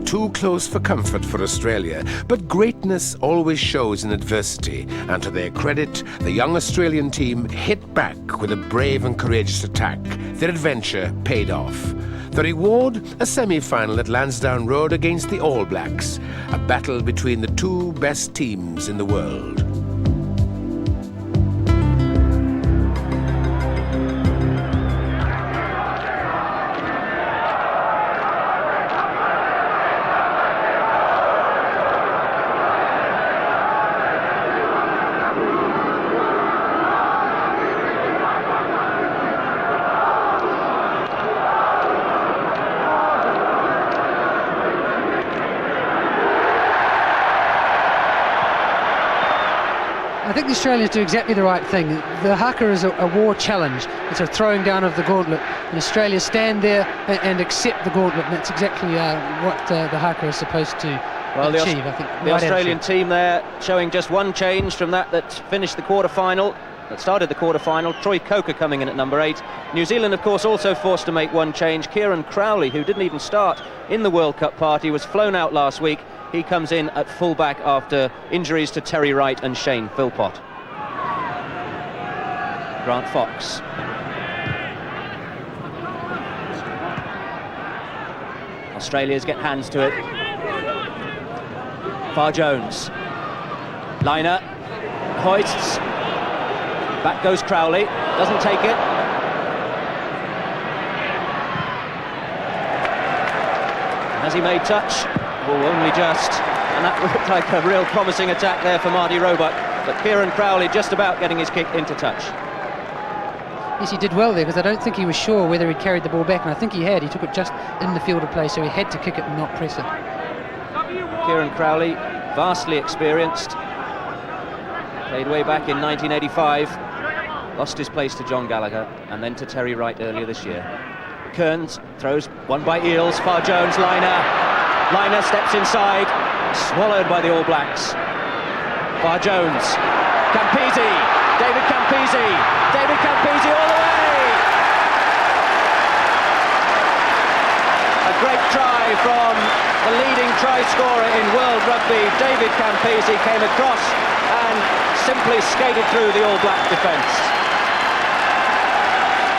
Too close for comfort for Australia, but greatness always shows in adversity, and to their credit, the young Australian team hit back with a brave and courageous attack. Their adventure paid off. The reward, a semi-final at Lansdowne Road against the All Blacks, a battle between the two best teams in the world. I think the Australians do exactly the right thing. The haka is a war challenge. It's a throwing down of the gauntlet. And Australia stand there and accept the gauntlet, and that's exactly what the haka is supposed to achieve. I think the Australian team there showing just one change from that finished the quarter-final, that started the quarter-final. Troy Coker coming in at number 8. New Zealand, of course, also forced to make one change. Kieran Crowley, who didn't even start in the World Cup party, was flown out last week. He comes in at full-back after injuries to Terry Wright and Shane Philpott. Grant Fox. Australia's get hands to it. Far Jones. Liner. Hoists. Back goes Crowley. Doesn't take it. Has he made touch? Oh, only just. And that looked like a real promising attack there for Marty Roebuck. But Kieran Crowley just about getting his kick into touch. Yes, he did well there, because I don't think he was sure whether he'd carried the ball back, and I think he had. He took it just in the field of play, so he had to kick it and not press it. Kieran Crowley, vastly experienced. Played way back in 1985. Lost his place to John Gallagher, and then to Terry Wright earlier this year. Kearns throws one by Eales. Far Jones, Liner. Liner steps inside, swallowed by the All Blacks. Far Jones. Campese. David Campese. David Campese all the way. A great try from the leading try scorer in world rugby. David Campese came across and simply skated through the All Black defence.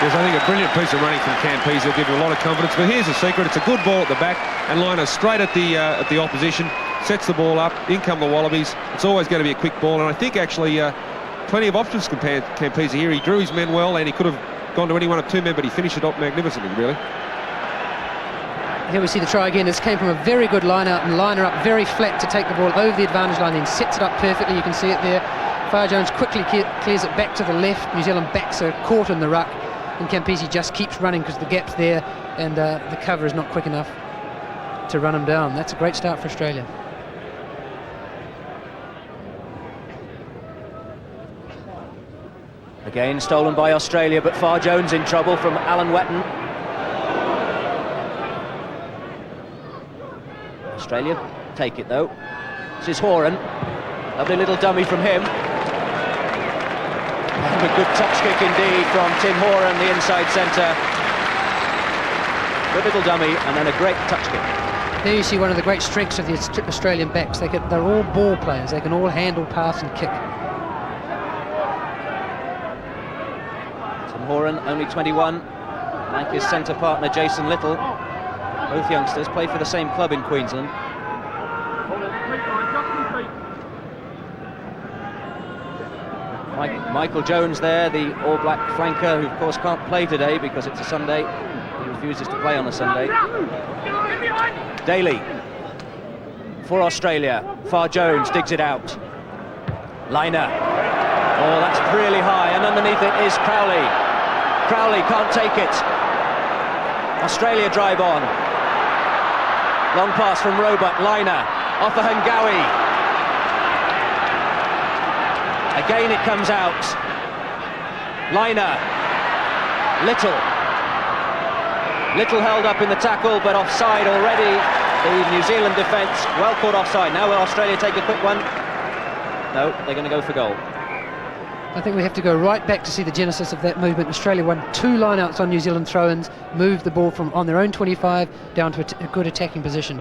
Yes, I think a brilliant piece of running from Campese will give you a lot of confidence. But here's the secret: it's a good ball at the back, and Liner straight at the opposition, sets the ball up. In come the Wallabies. It's always going to be a quick ball, and I think actually plenty of options for Campese here. He drew his men well, and he could have gone to any one of two men, but he finished it off magnificently, really. Here we see the try again. This came from a very good line out, and Liner up very flat to take the ball over the advantage line, then sets it up perfectly. You can see it there. Far Jones quickly clears it back to the left. New Zealand backs are caught in the ruck, and Campese just keeps running because the gap's there, and the cover is not quick enough to run him down. That's a great start for Australia. Again stolen by Australia, but Far Jones in trouble from Alan Wetton. Australia take it though. This is Horan. Lovely little dummy from him. And a good touch kick indeed from Tim Horan, the inside centre. Good little dummy, and then a great touch kick. There you see one of the great strengths of the Australian backs. They're all ball players. They can all handle, pass and kick. Horan, only 21, like his centre partner Jason Little. Both youngsters play for the same club in Queensland. Michael Jones there, the All Black flanker, who of course can't play today because it's a Sunday. He refuses to play on a Sunday. Daly for Australia. Far Jones digs it out. Liner. Oh, that's really high, and underneath it is Crowley. Crowley can't take it. Australia drive on. Long pass from Roebuck. Liner off the Hangawi. Again it comes out. Liner. Little held up in the tackle, but offside already. The New Zealand defence well caught offside. Now will Australia take a quick one? No, they're going to go for goal. I think we have to go right back to see the genesis of that movement. Australia won 2 lineouts on New Zealand throw-ins, moved the ball from on their own 25 down to a good attacking position.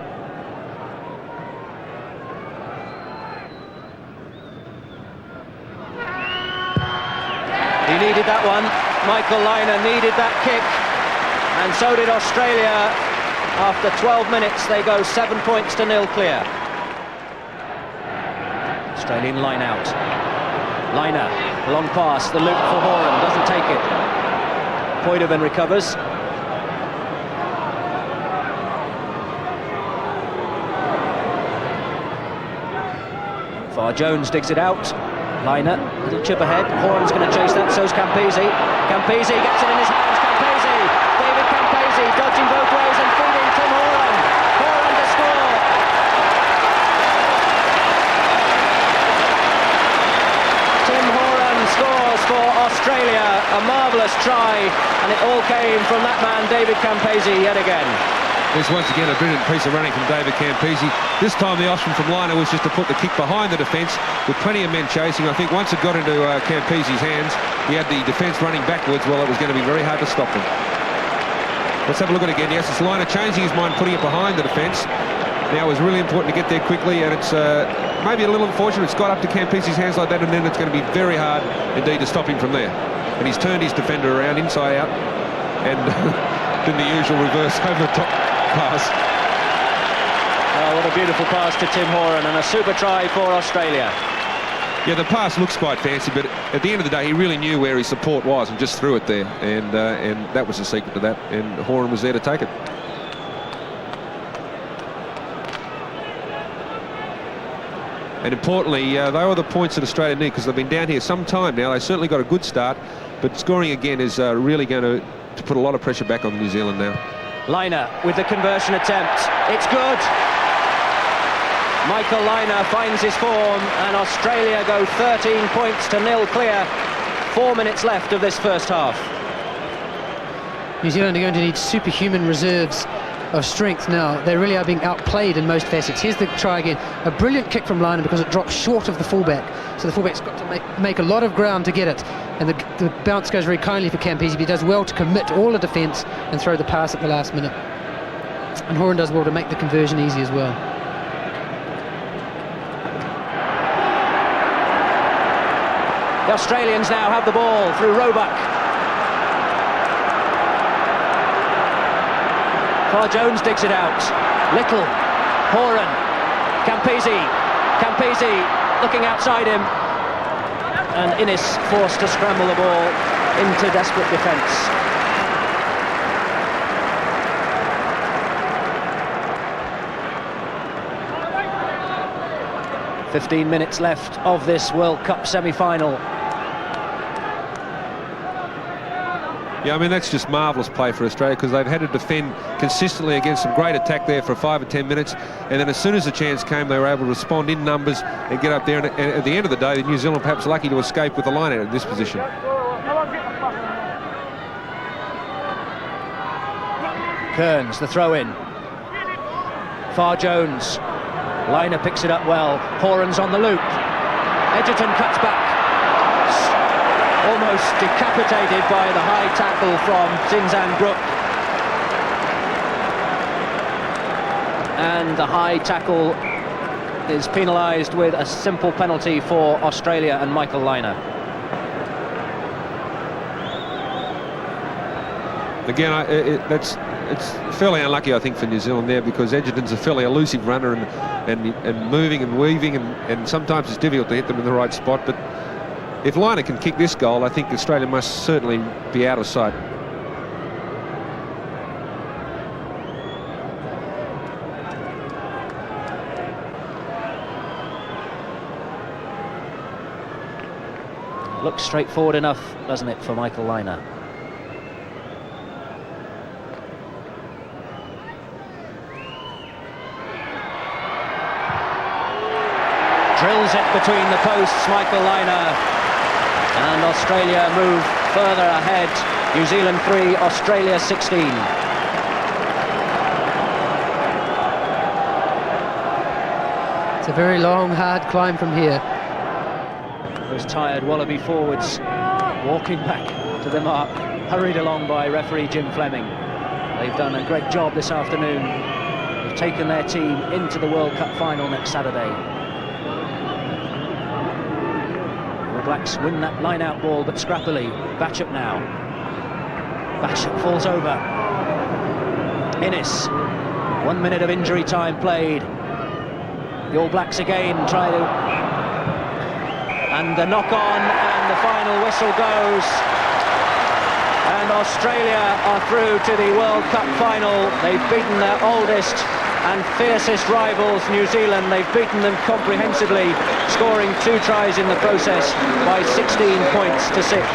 He needed that one. Michael Liner needed that kick, and so did Australia. After 12 minutes, they go 7 points to 0 clear. Australian line out. Liner, long pass, the loop for Horan, doesn't take it. Poidevin recovers. Far Jones digs it out. Liner, little chip ahead. Horan's going to chase that, so's Campese. Campese gets it in his hands. Campese, David Campese dodging both ways and feeding Tim Horan. Horan to score. Tim Horan scores for Australia. A marvellous try, and it all came from that man, David Campese, yet again. There's once again a brilliant piece of running from David Campese. This time the option from Liner was just to put the kick behind the defence with plenty of men chasing. I think once it got into Campese's hands, he had the defence running backwards. Well, it was going to be very hard to stop them. Let's have a look at it again. Yes, it's Liner changing his mind, putting it behind the defence. Now it was really important to get there quickly, and it's maybe a little unfortunate. It's got up to Campese's hands like that, and then it's going to be very hard indeed to stop him from there. And he's turned his defender around inside out, and then the usual reverse over the top pass. Oh, what a beautiful pass to Tim Horan, and a super try for Australia. Yeah, the pass looks quite fancy, but at the end of the day, he really knew where his support was and just threw it there, and that was the secret to that, and Horan was there to take it. And importantly, they were the points that Australia need, because they've been down here some time now. They certainly got a good start, but scoring again is really going to put a lot of pressure back on New Zealand now. Liner with the conversion attempt. It's good. Michael Liner finds his form, and Australia go 13 points to 0 clear. 4 minutes left of this first half. New Zealand are going to need superhuman reserves of strength now. They really are being outplayed in most facets. Here's the try again. A brilliant kick from Liner because it drops short of the fullback. So the fullback's got to make a lot of ground to get it. And the bounce goes very kindly for Campese, but he does well to commit all the defence and throw the pass at the last minute. And Horan does well to make the conversion easy as well. The Australians now have the ball through Roebuck. Farr Jones digs it out. Little, Horan, Campese looking outside him, and Innes forced to scramble the ball into desperate defence. "15 minutes left of this World Cup semi-final. Yeah, I mean, that's just marvellous play for Australia, because they've had to defend consistently against some great attack there for 5 or 10 minutes, and then as soon as the chance came, they were able to respond in numbers and get up there, and at the end of the day, New Zealand perhaps lucky to escape with the line out in this position. Kearns, the throw-in. Farr Jones. Liner picks it up well. Horan's on the loop. Edgerton cuts back. Almost decapitated by the high tackle from Zinzan Brook. And the high tackle is penalised with a simple penalty for Australia and Michael Liner. Again, it's fairly unlucky, I think, for New Zealand there, because Edgerton's a fairly elusive runner and moving and weaving, and sometimes it's difficult to hit them in the right spot. But if Liner can kick this goal, I think Australia must certainly be out of sight. Looks straightforward enough, doesn't it, for Michael Liner? Drills it between the posts, Michael Liner. And Australia move further ahead. New Zealand 3, Australia 16. It's a very long, hard climb from here. Those tired Wallaby forwards walking back to the mark, hurried along by referee Jim Fleming. They've done a great job this afternoon. They've taken their team into the World Cup final next Saturday. The Blacks win that line-out ball, but scrappily. Batchup now. Batchup falls over. Innes. 1 minute of injury time played. The All Blacks again try to... And the knock-on, and the final whistle goes. And Australia are through to the World Cup final. They've beaten their oldest and fiercest rivals, New Zealand. They've beaten them comprehensively, scoring 2 tries in the process by 16 points to 6.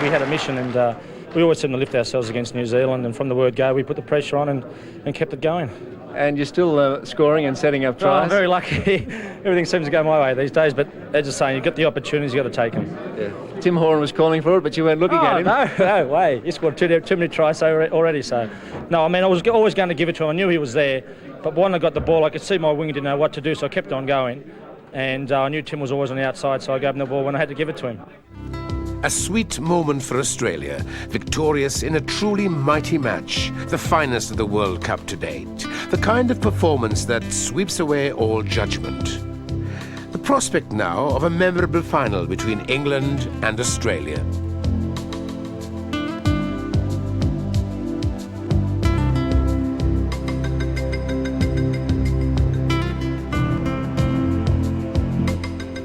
We had a mission, and we always seem to lift ourselves against New Zealand, and from the word go we put the pressure on and kept it going. And you're still scoring and setting up tries? Oh, I'm very lucky. Everything seems to go my way these days, but as you're saying, you've got the opportunities, you've got to take them. Yeah. Tim Horan was calling for it, but you weren't looking at him. No way. He scored too many tries already, so... No, I mean, I was always going to give it to him. I knew he was there, but when I got the ball, I could see my winger didn't know what to do, so I kept on going. And I knew Tim was always on the outside, so I gave him the ball when I had to give it to him. A sweet moment for Australia, victorious in a truly mighty match, the finest of the World Cup to date, the kind of performance that sweeps away all judgment. The prospect now of a memorable final between England and Australia.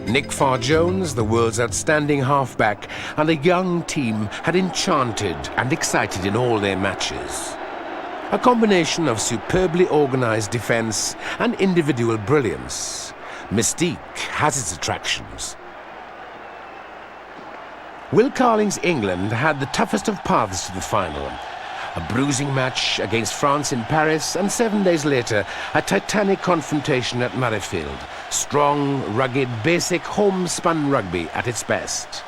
Nick Farr-Jones, the world's outstanding halfback, and a young team had enchanted and excited in all their matches. A combination of superbly organised defence and individual brilliance. Mystique has its attractions. Will Carling's England had the toughest of paths to the final. A bruising match against France in Paris, and 7 days later, a titanic confrontation at Murrayfield. Strong, rugged, basic, homespun rugby at its best.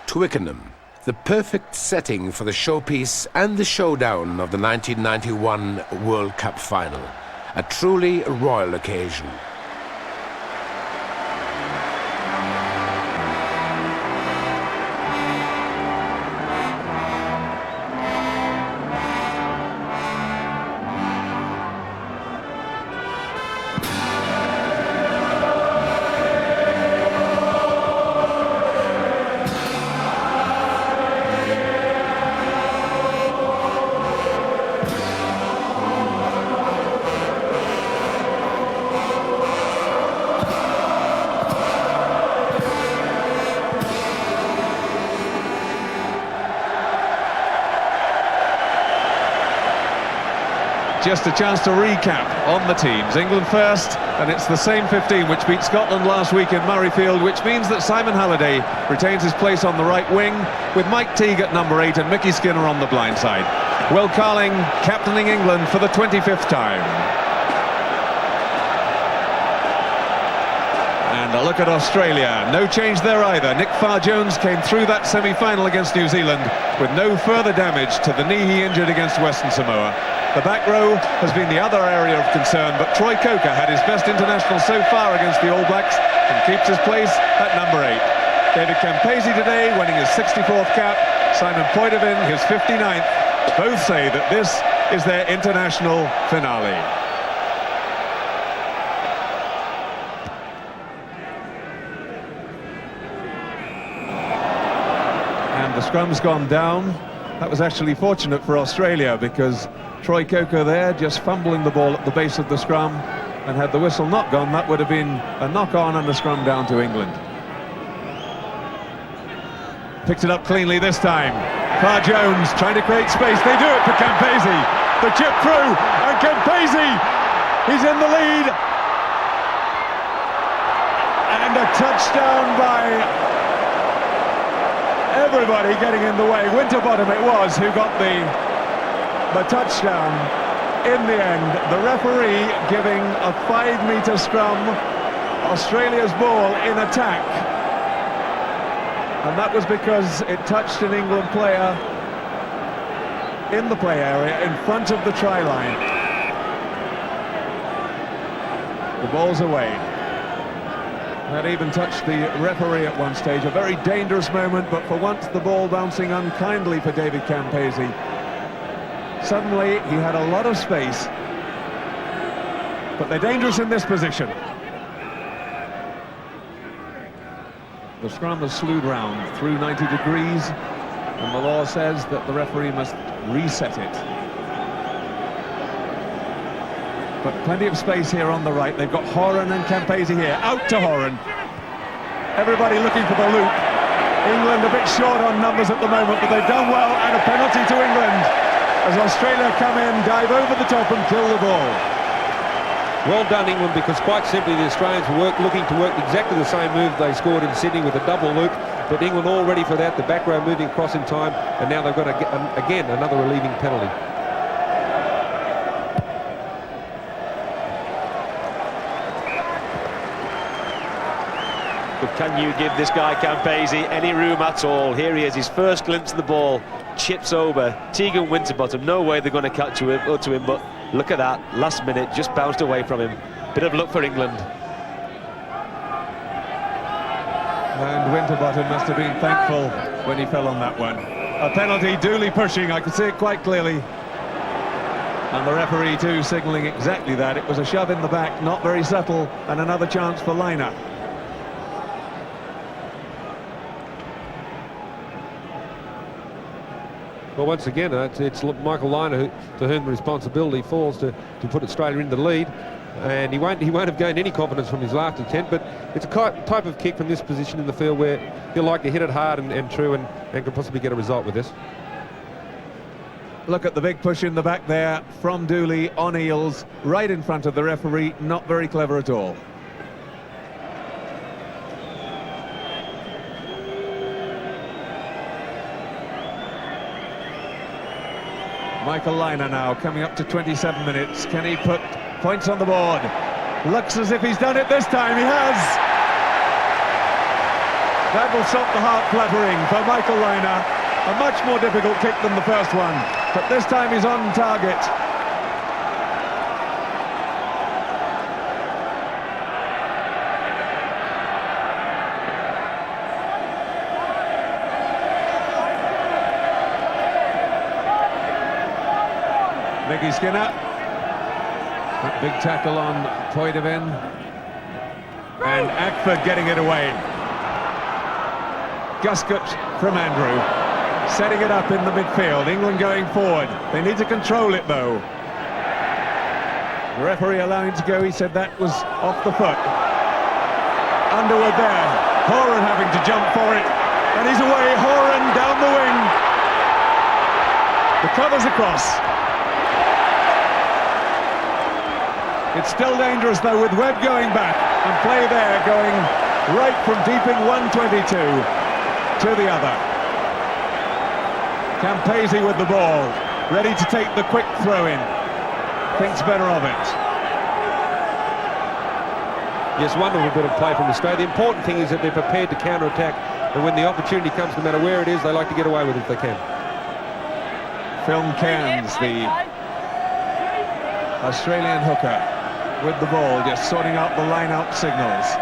Twickenham, the perfect setting for the showpiece and the showdown of the 1991 World Cup final. A truly royal occasion. Just a chance to recap on the teams. England first, and it's the same 15 which beat Scotland last week in Murrayfield, which means that Simon Halliday retains his place on the right wing, with Mike Teague at number 8 and Mickey Skinner on the blind side. Will Carling captaining England for the 25th time. And a look at Australia. No change there either. Nick Farr-Jones came through that semi-final against New Zealand with no further damage to the knee he injured against Western Samoa. The back row has been the other area of concern, but Troy Coker had his best international so far against the All Blacks and keeps his place at number 8. David Campese today winning his 64th cap, Simon Poitevin his 59th. Both say that this is their international finale. And the scrum's gone down. That was actually fortunate for Australia, because Troy Coker there just fumbling the ball at the base of the scrum, and had the whistle not gone, that would have been a knock-on and a scrum down to England. Picked it up cleanly this time. Farr-Jones trying to create space. They do it for Campese. The chip through, and Campese, he's in the lead. And a touchdown by everybody getting in the way. Winterbottom it was who got the touchdown in the end. The referee giving a 5-metre scrum, Australia's ball in attack, and that was because it touched an England player in the play area in front of the try line. The ball's away. That even touched the referee at one stage. A very dangerous moment, but for once the ball bouncing unkindly for David Campese. Suddenly he had a lot of space, but they're dangerous in this position. The scrum is slewed round through 90 degrees, and the law says that the referee must reset it. But plenty of space here on the right. They've got Horan and Campese here. Out to Horan. Everybody looking for the loop. England a bit short on numbers at the moment, but they've done well, and a penalty to England as Australia come in, dive over the top and kill the ball. Well done, England, because quite simply the Australians were looking to work exactly the same move they scored in Sydney with a double loop, but England all ready for that. The back row moving across in time, and now they've got again another relieving penalty. But can you give this guy Campese any room at all? Here he is, his first glimpse of the ball, chips over. Teague Winterbottom, no way they're going to catch to him, but look at that, last minute, just bounced away from him. Bit of luck for England. And Winterbottom must have been thankful when he fell on that one. A penalty, Dooley pushing, I could see it quite clearly. And the referee too signalling exactly that. It was a shove in the back, not very subtle, and another chance for Liner. Well, once again, it's Michael Liner to whom the responsibility falls to put Australia in the lead. And he won't have gained any confidence from his last attempt, but it's a type of kick from this position in the field where he'll like to hit it hard and true and could possibly get a result with this. Look at the big push in the back there from Dooley on Eales, right in front of the referee. Not very clever at all. Michael Liner now coming up to 27 minutes. Can he put points on the board? Looks as if he's done it this time. He has. That will stop the heart fluttering for Michael Liner. A much more difficult kick than the first one, but this time he's on target. Mickey Skinner. That big tackle on Poidevin. And Ackford getting it away. Guscott from Andrew. Setting it up in the midfield. England going forward. They need to control it though. The referee allowing to go. He said that was off the foot. Underwood there. Horan having to jump for it. And he's away. Horan down the wing. The cover's across. It's still dangerous though with Webb going back, and play there going right from deep in 122 to the other. Campese with the ball, ready to take the quick throw in. Thinks better of it. Yes, wonderful bit of play from Australia. The important thing is that they're prepared to counter-attack, and when the opportunity comes, no matter where it is, they like to get away with it if they can. Phil Cairns, the Australian hooker, with the ball, just sorting out the line-out signals.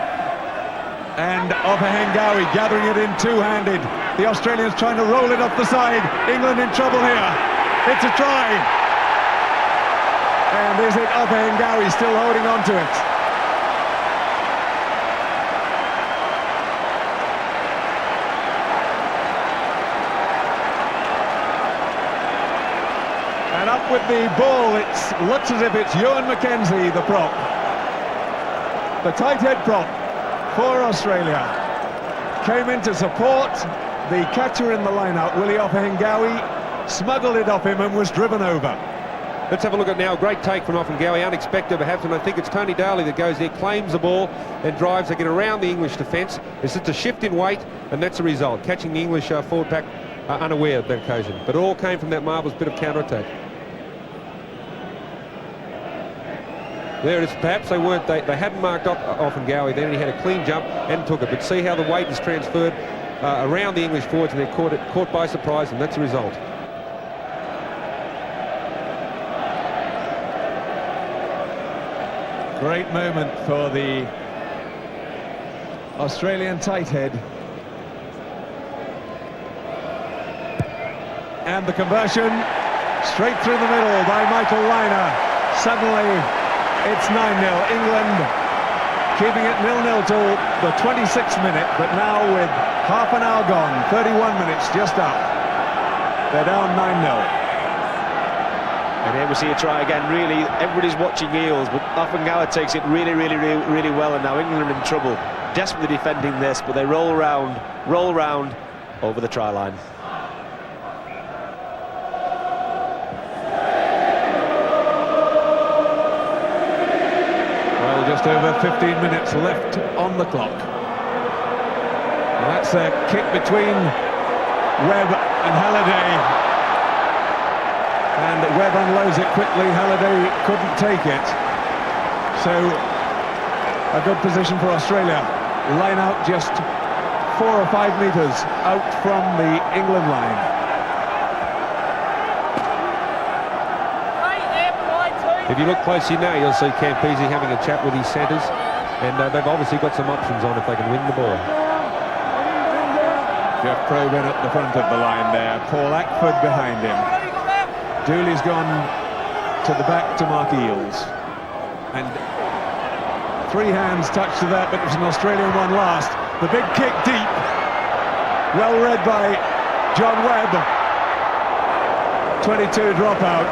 And Ofahengawi gathering it in two-handed. The Australians trying to roll it off the side. England in trouble here. It's a try. And is it Ofahengawi still holding on to it? And up with the ball, it looks as if it's Ewan McKenzie, the prop. The tight head prop for Australia. Came in to support the catcher in the line-out, Willie Ofahengawi, smuggled it off him and was driven over. Let's have a look at now. A great take from Ofahengawi, unexpected perhaps, and I think it's Tony Daly that goes there, claims the ball and drives. They get around the English defence. It's just a shift in weight, and that's the result. Catching the English forward pack unaware of that occasion. But it all came from that marvellous bit of counter-attack. There it is. Perhaps they weren't. They hadn't marked Ofahengawi. Then he had a clean jump and took it. But see how the weight is transferred around the English forwards, and they're caught by surprise, and that's the result. Great moment for the Australian tight head. And the conversion straight through the middle by Michael Liner. Suddenly it's 9-0. England keeping it 0-0 till the 26th minute, but now with half an hour gone, 31 minutes just up, they're down 9-0. And here we see a try again. Really, everybody's watching Eales, but Ofahengawi takes it really well, and now England in trouble. Desperately defending this, but they roll around over the try line. Well, just over 15 minutes left on the clock. And that's a kick between Webb and Halliday. And Webb unloads it quickly. Halliday couldn't take it. So a good position for Australia. Line out just 4 or 5 metres out from the England line. If you look closely now, you'll see Campese having a chat with his centres, and they've obviously got some options on if they can win the ball. Jeff Probyn at the front of the line there. Paul Ackford behind him. Dooley's gone to the back to mark Eales. And 3 hands touched to that, but it was an Australian one last. The big kick deep. Well read by John Webb. 22 dropout.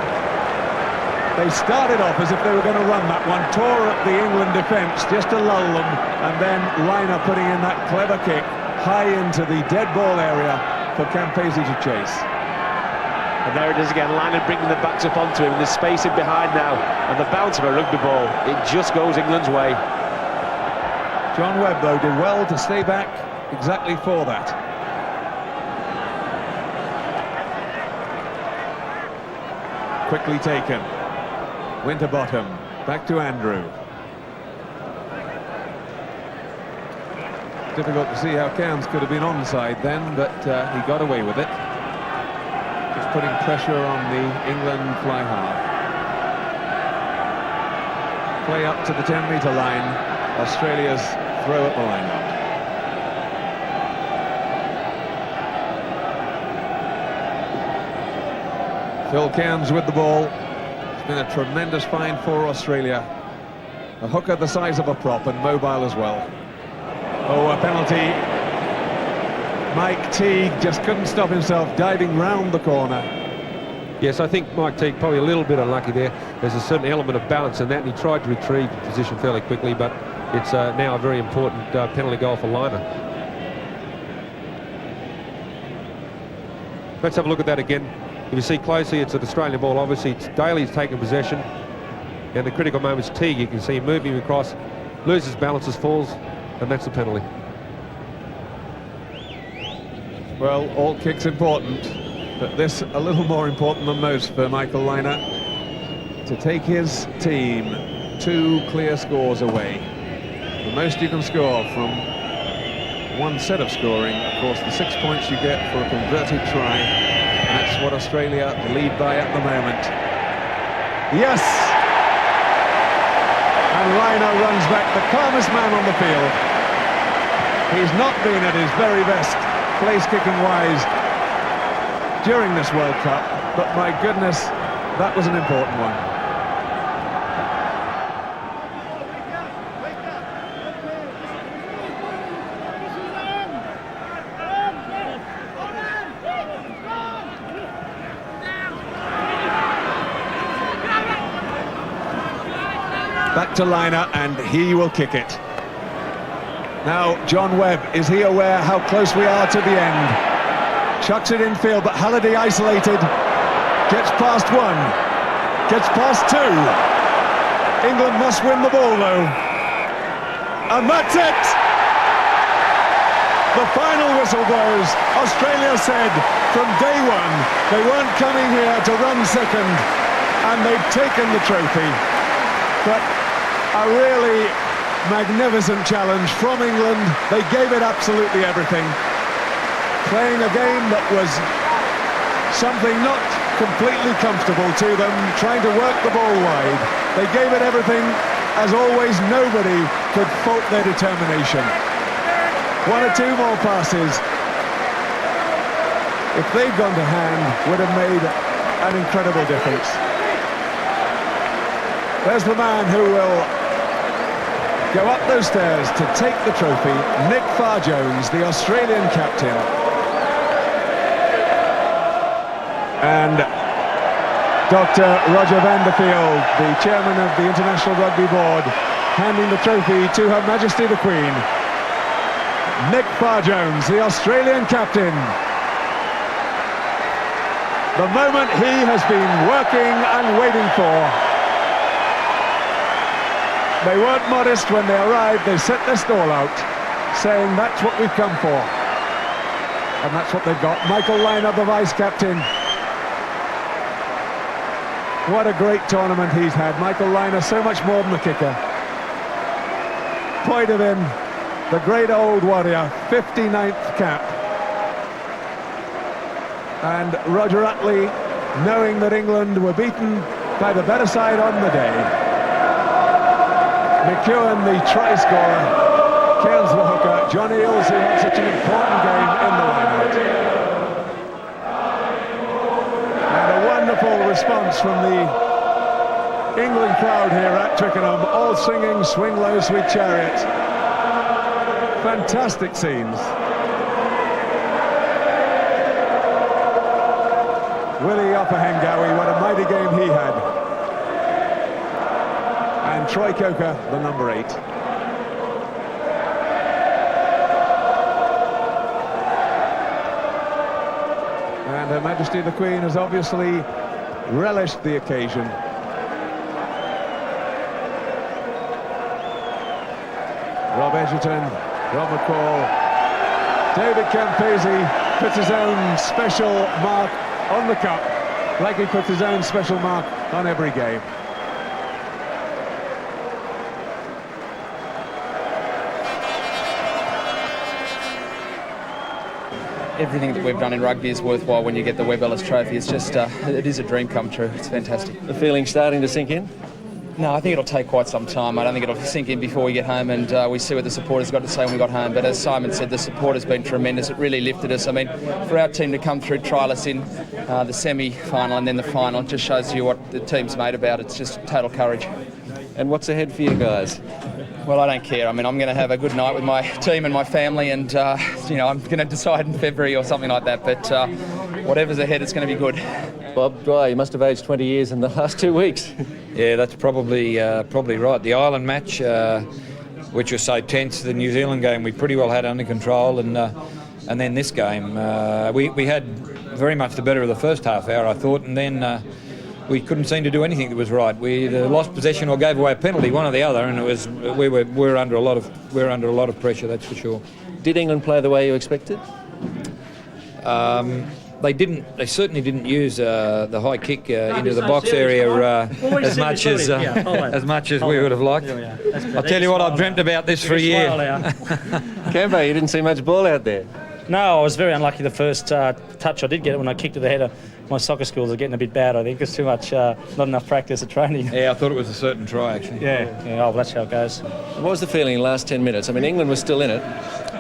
They started off as if they were going to run that one, tore at the England defence just to lull them, and then Liner putting in that clever kick high into the dead ball area for Campese to chase. And there it is again, Liner bringing the backs up onto him, and there's space in behind now, and the bounce of a rugby ball, it just goes England's way. John Webb, though, did well to stay back exactly for that. Quickly taken. Winterbottom, back to Andrew. Difficult to see how Cairns could have been onside then, but he got away with it. Just putting pressure on the England fly half. Play up to the 10-metre line. Australia's throw at the line out. Phil Cairns with the ball. It's been a tremendous find for Australia. A hooker the size of a prop and mobile as well. Oh, a penalty. Mike Teague just couldn't stop himself diving round the corner. Yes, I think Mike Teague probably a little bit unlucky there. There's a certain element of balance in that, and he tried to retrieve the position fairly quickly, but it's now a very important penalty goal for Liner. Let's have a look at that again. If you see closely, it's an Australian ball. Obviously, Daly's taken possession, and the critical moment's Teague. You can see him moving across, loses balances, falls, and that's the penalty. Well, all kicks important, but this a little more important than most for Michael Liner, to take his team 2 clear scores away. The most you can score from one set of scoring, of course, the 6 points you get for a converted try. And that's what Australia lead by at the moment. Yes! And Liner runs back, the calmest man on the field. He's not been at his very best, place-kicking wise, during this World Cup, but my goodness, that was an important one. Back to Liner, and he will kick it. Now, John Webb, is he aware how close we are to the end? Chucks it in field, but Halliday isolated. Gets past 1. Gets past 2. England must win the ball, though. And that's it! The final whistle blows. Australia said from day one they weren't coming here to run second, and they've taken the trophy. But a really magnificent challenge from England. They gave it absolutely everything. Playing a game that was something not completely comfortable to them, trying to work the ball wide. They gave it everything. As always, nobody could fault their determination. 1 or 2 more passes, if they'd gone to hand, would have made an incredible difference. There's the man who will go up those stairs to take the trophy, Nick Farr-Jones, the Australian captain. And Dr. Roger Vanderfield, the chairman of the International Rugby Board, handing the trophy to Her Majesty the Queen. Nick Farr-Jones, the Australian captain. The moment he has been working and waiting for. They weren't modest when they arrived. They set their stall out, saying that's what we've come for. And that's what they've got. Michael Liner, the vice-captain. What a great tournament he's had. Michael Liner, so much more than the kicker. Point of him, the great old warrior, 59th cap. And Roger Utley, knowing that England were beaten by the better side on the day. McEwen, the try scorer, Cairns the hooker, John Eales, who had such an important game in the line. response from the England crowd here at Twickenham, all singing Swing Low Sweet Chariot. Fantastic scenes. Willie Oppahengawi, what a mighty game he had. And Troy Coker, the number 8. And Her Majesty the Queen has obviously relished the occasion. Rob Edgerton, Rob McCall, David Campese puts his own special mark on the cup, like he puts his own special mark on every game. Everything that we've done in rugby is worthwhile when you get the Webb Ellis Trophy. It's just, it is a dream come true. It's fantastic. The feeling starting to sink in? No, I think it'll take quite some time. I don't think it'll sink in before we get home, and we see what the supporters got to say when we got home. But as Simon said, the support has been tremendous. It really lifted us. I mean, for our team to come through, trial us in the semi-final and then the final, it just shows you what the team's made about. It's just total courage. And what's ahead for you guys? Well, I don't care. I mean, I'm going to have a good night with my team and my family, and you know, I'm going to decide in February or something like that. But whatever's ahead, it's going to be good. Bob Dwyer, you must have aged 20 years in the last 2 weeks. Yeah, that's probably right. The Ireland match, which was so tense, the New Zealand game we pretty well had under control, and then this game, we had very much the better of the first half hour, I thought, and then we couldn't seem to do anything that was right. We either lost possession or gave away a penalty, one or the other, and it was we were under a lot of pressure, that's for sure. Did England play the way you expected? They didn't. They certainly didn't use the high kick into the box area as much as we would have liked. I'll tell you what, I've dreamt about this for a year. Cambo, you didn't see much ball out there. No, I was very unlucky the first touch I did get it when I kicked to the header. My soccer skills are getting a bit bad, I think. It's too much, not enough practice at training. Yeah, I thought it was a certain try, actually. Yeah, oh, well, that's how it goes. What was the feeling in the last 10 minutes? I mean, England was still in it.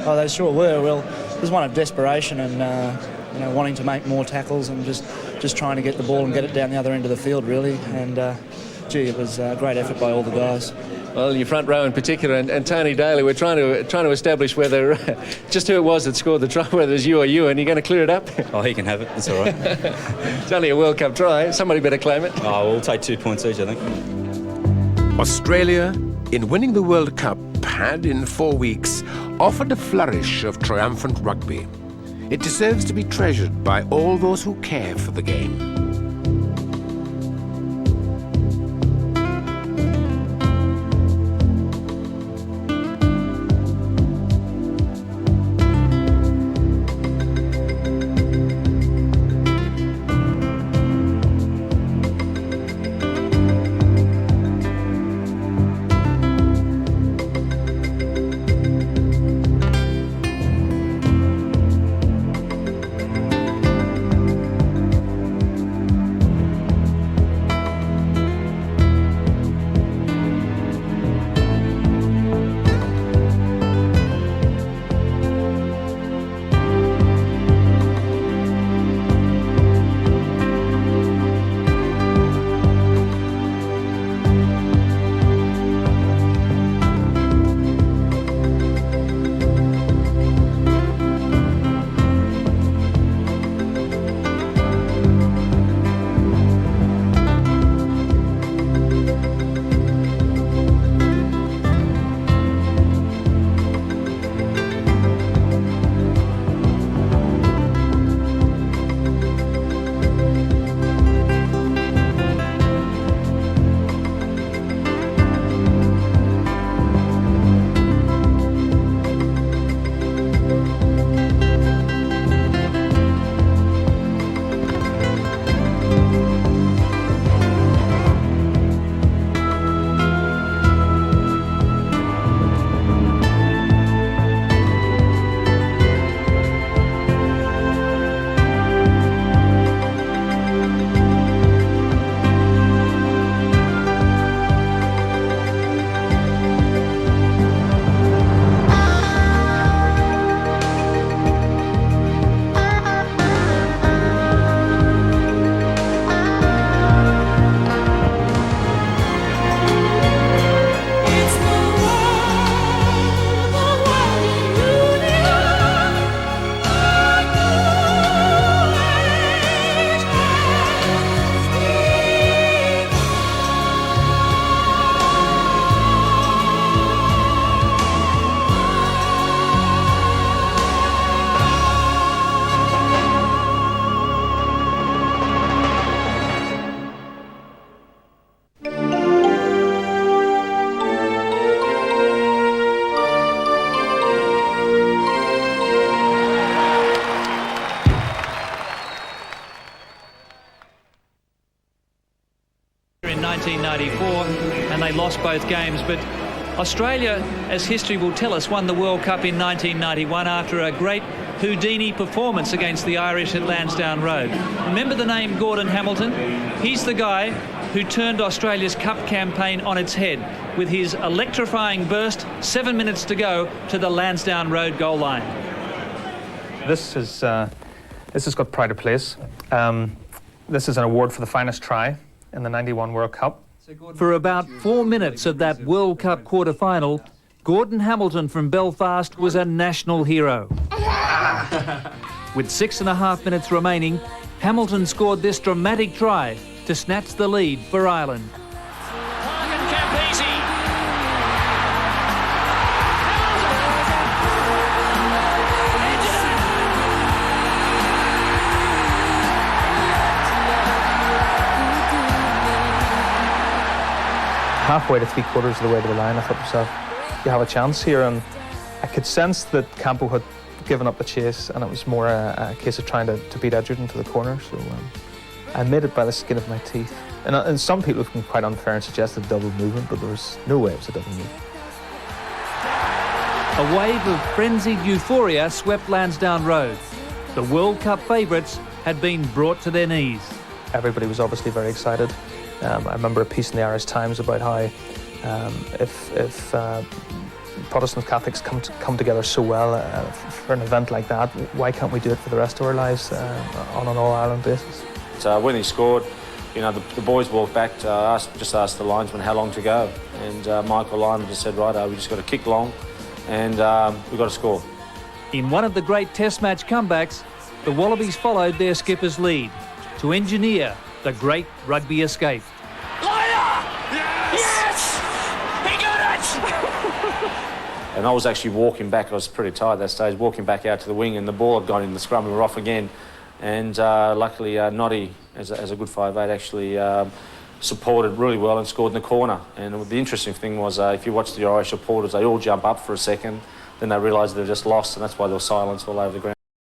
Oh, they sure were. Well, it was one of desperation and you know, wanting to make more tackles and just trying to get the ball and get it down the other end of the field, really. And gee, it was a great effort by all the guys. Well, your front row in particular, and Tony Daly, we're trying to establish whether just who it was that scored the try, whether it's you or you, and you're going to clear it up. Oh, he can have it. It's all right. It's only a World Cup try. Somebody better claim it. Oh, we'll take 2 points each, I think. Australia, in winning the World Cup, had in 4 weeks offered a flourish of triumphant rugby. It deserves to be treasured by all those who care for the game. in 1994, and they lost both games. But Australia, as history will tell us, won the World Cup in 1991 after a great Houdini performance against the Irish at Lansdowne Road. Remember the name Gordon Hamilton? He's the guy who turned Australia's Cup campaign on its head with his electrifying burst 7 minutes to go to the Lansdowne Road goal line. This has got pride of place. This is an award for the finest try in the 91 World Cup. For about 4 minutes of that World Cup quarter-final, Gordon Hamilton from Belfast was a national hero. With 6.5 minutes remaining, Hamilton scored this dramatic try to snatch the lead for Ireland. Halfway to 3/4 of the way to the line, I thought to myself, you have a chance here, and I could sense that Campo had given up the chase, and it was more a case of trying to beat Edgerton to the corner. So I made it by the skin of my teeth. And some people have been quite unfair and suggested double movement, but there was no way it was a double move. A wave of frenzied euphoria swept Lansdowne Road. The World Cup favourites had been brought to their knees. Everybody was obviously very excited. I remember a piece in the Irish Times about how if Protestant Catholics come together so well for an event like that, why can't we do it for the rest of our lives on an All-Ireland basis? So when he scored, you know, the boys walked back to just asked the linesman how long to go, and Michael Lyman just said, right, we just got to kick long, and we've got to score. In one of the great Test match comebacks, the Wallabies followed their skipper's lead to engineer the great rugby escape. Yes! He got it! And I was actually walking back, I was pretty tired at that stage, walking back out to the wing, and the ball had gone in the scrum and we were off again. And luckily, Noddy, as a good 5'8", actually supported really well and scored in the corner. And the interesting thing was, if you watch the Irish supporters, they all jump up for a second, then they realise they've just lost, and that's why there was silence all over the ground.